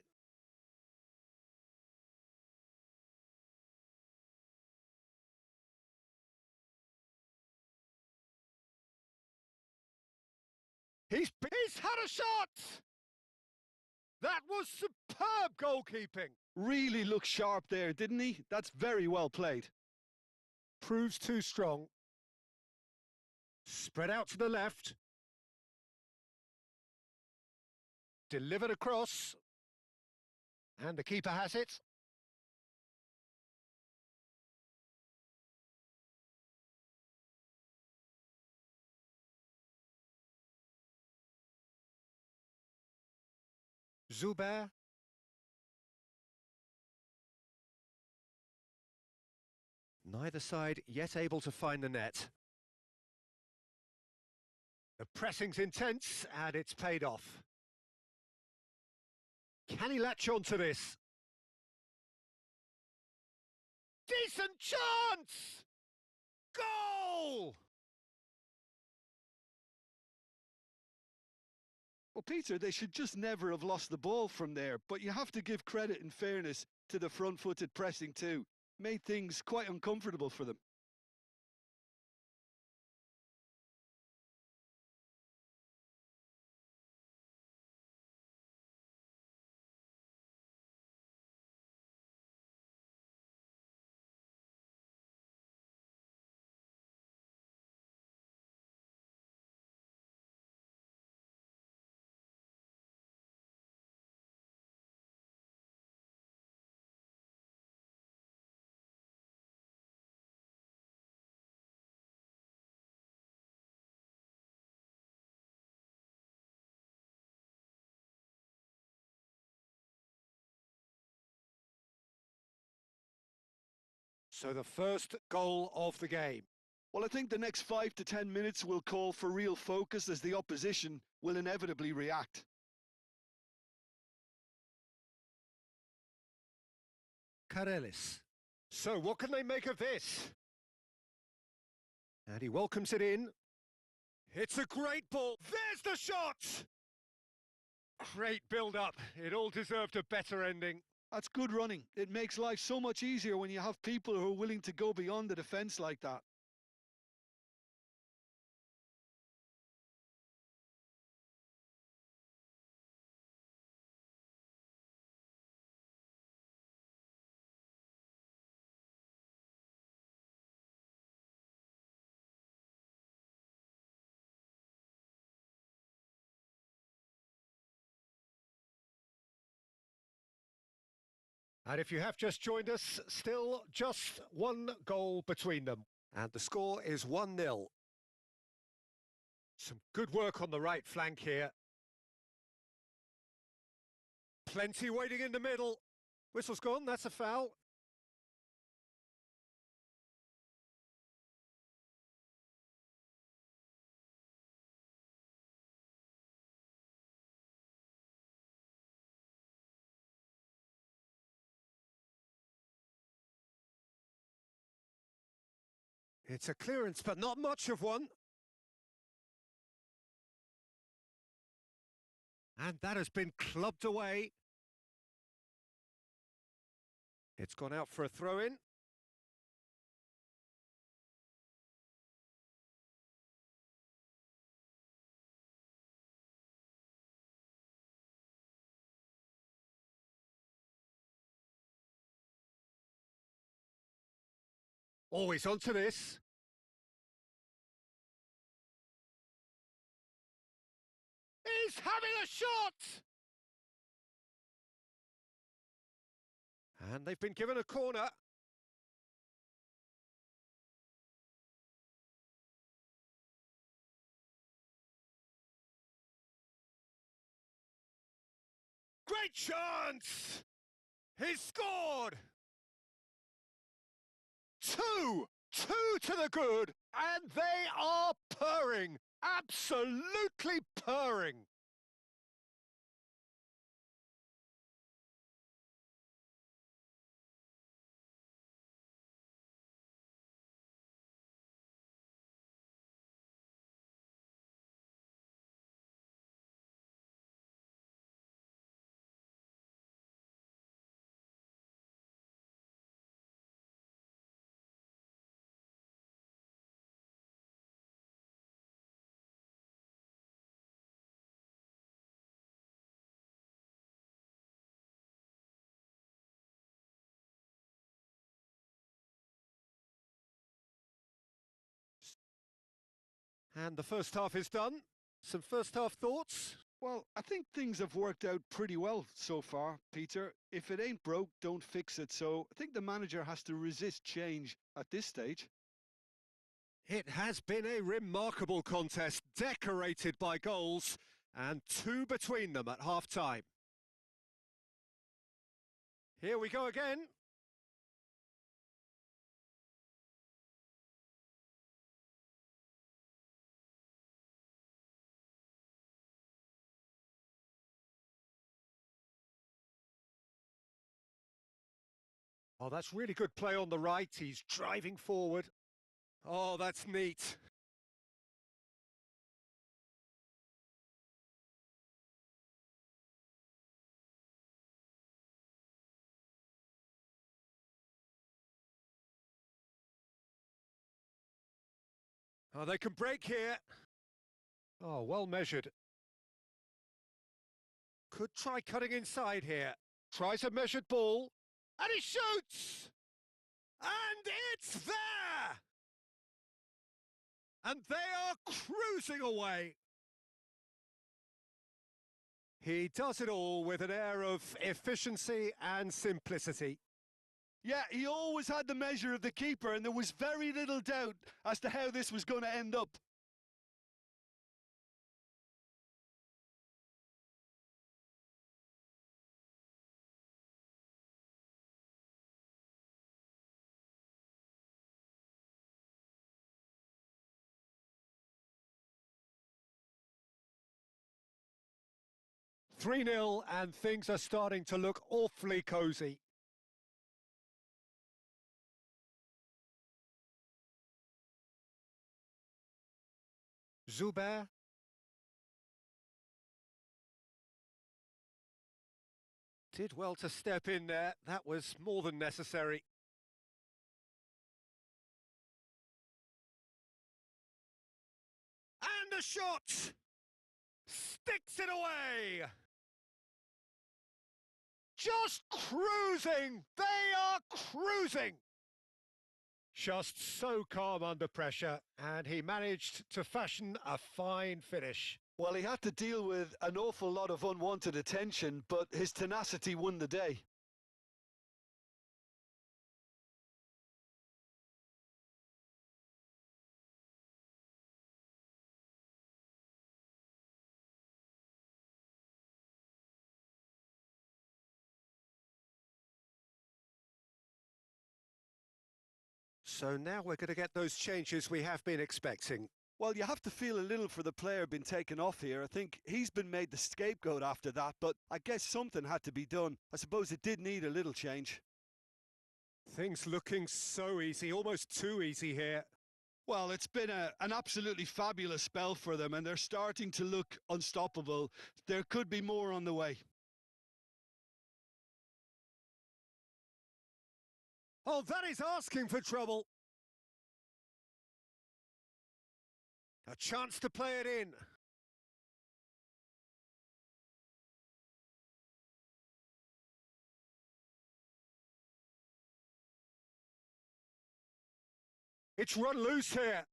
He's had a shot! That was superb goalkeeping. Really looked sharp there, didn't he? That's very well played. Proves too strong. Spread out to the left. Delivered across. And the keeper has it. Zuber. Neither side yet able to find the net. The pressing's intense and it's paid off. Can he latch on to this? Decent chance! Goal! Well, Peter, they should just never have lost the ball from there, but you have to give credit and fairness to the front-footed pressing too. Made things quite uncomfortable for them. So the first goal of the game. Well, I think the next 5 to 10 minutes will call for real focus as the opposition will inevitably react. Karelis. So what can they make of this? And he welcomes it in. It's a great ball. There's the shot! Great build-up. It all deserved a better ending. That's good running. It makes life so much easier when you have people who are willing to go beyond the defence like that. And if you have just joined us, still just one goal between them. And the score is 1-0. Some good work on the right flank here. Plenty waiting in the middle. Whistle's gone, that's a foul. It's a clearance, but not much of one. And that has been clubbed away. It's gone out for a throw-in. Always onto this. He's having a shot! And they've been given a corner. Great chance! He's scored! Two to the good, and they are purring, absolutely purring. And the first half is done. Some first half thoughts? Well, I think things have worked out pretty well so far, Peter. If it ain't broke, don't fix it. So I think the manager has to resist change at this stage. It has been a remarkable contest, decorated by goals, and two between them at half-time. Here we go again. Oh, that's really good play on the right. He's driving forward. Oh, that's neat. Oh, they can break here. Oh, well measured. Could try cutting inside here. Tries a measured ball. And he shoots! And it's there! And they are cruising away. He does it all with an air of efficiency and simplicity. Yeah, he always had the measure of the keeper, and there was very little doubt as to how this was going to end up. "3-0 and things are starting to look awfully cosy. Zuber. Did well to step in there. That was more than necessary. And a shot! Sticks it away! Just cruising! They are cruising! Just so calm under pressure, and he managed to fashion a fine finish. Well, he had to deal with an awful lot of unwanted attention, but his tenacity won the day. So now we're going to get those changes we have been expecting. Well, you have to feel a little for the player being taken off here. I think he's been made the scapegoat after that, but I guess something had to be done. I suppose it did need a little change. Things looking so easy, almost too easy here. Well, it's been an absolutely fabulous spell for them, and they're starting to look unstoppable. There could be more on the way. Oh, that is asking for trouble. A chance to play it in. It's run loose here.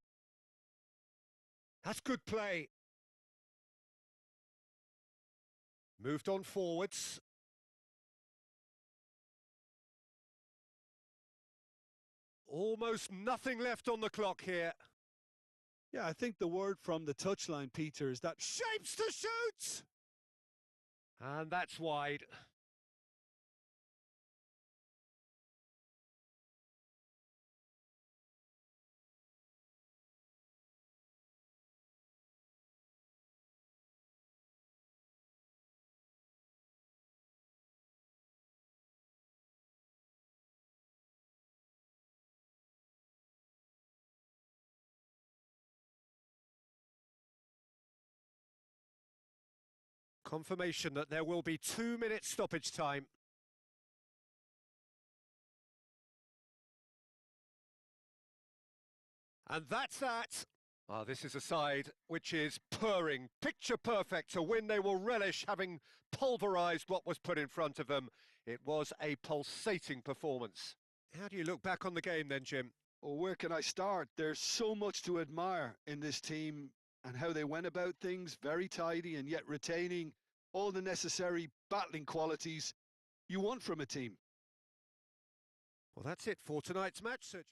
That's good play. Moved on forwards. Almost nothing left on the clock here. Yeah, I think the word from the touchline, Peter, is that Shapes to shoot! And that's wide. Confirmation that there will be 2 minutes stoppage time. And that's that. This is a side which is purring, picture perfect, a win they will relish, having pulverised what was put in front of them. It was a pulsating performance. How do you look back on the game then, Jim? Well, where can I start? There's so much to admire in this team and how they went about things, very tidy and yet retaining all the necessary battling qualities you want from a team. Well, that's it for tonight's match, Sir.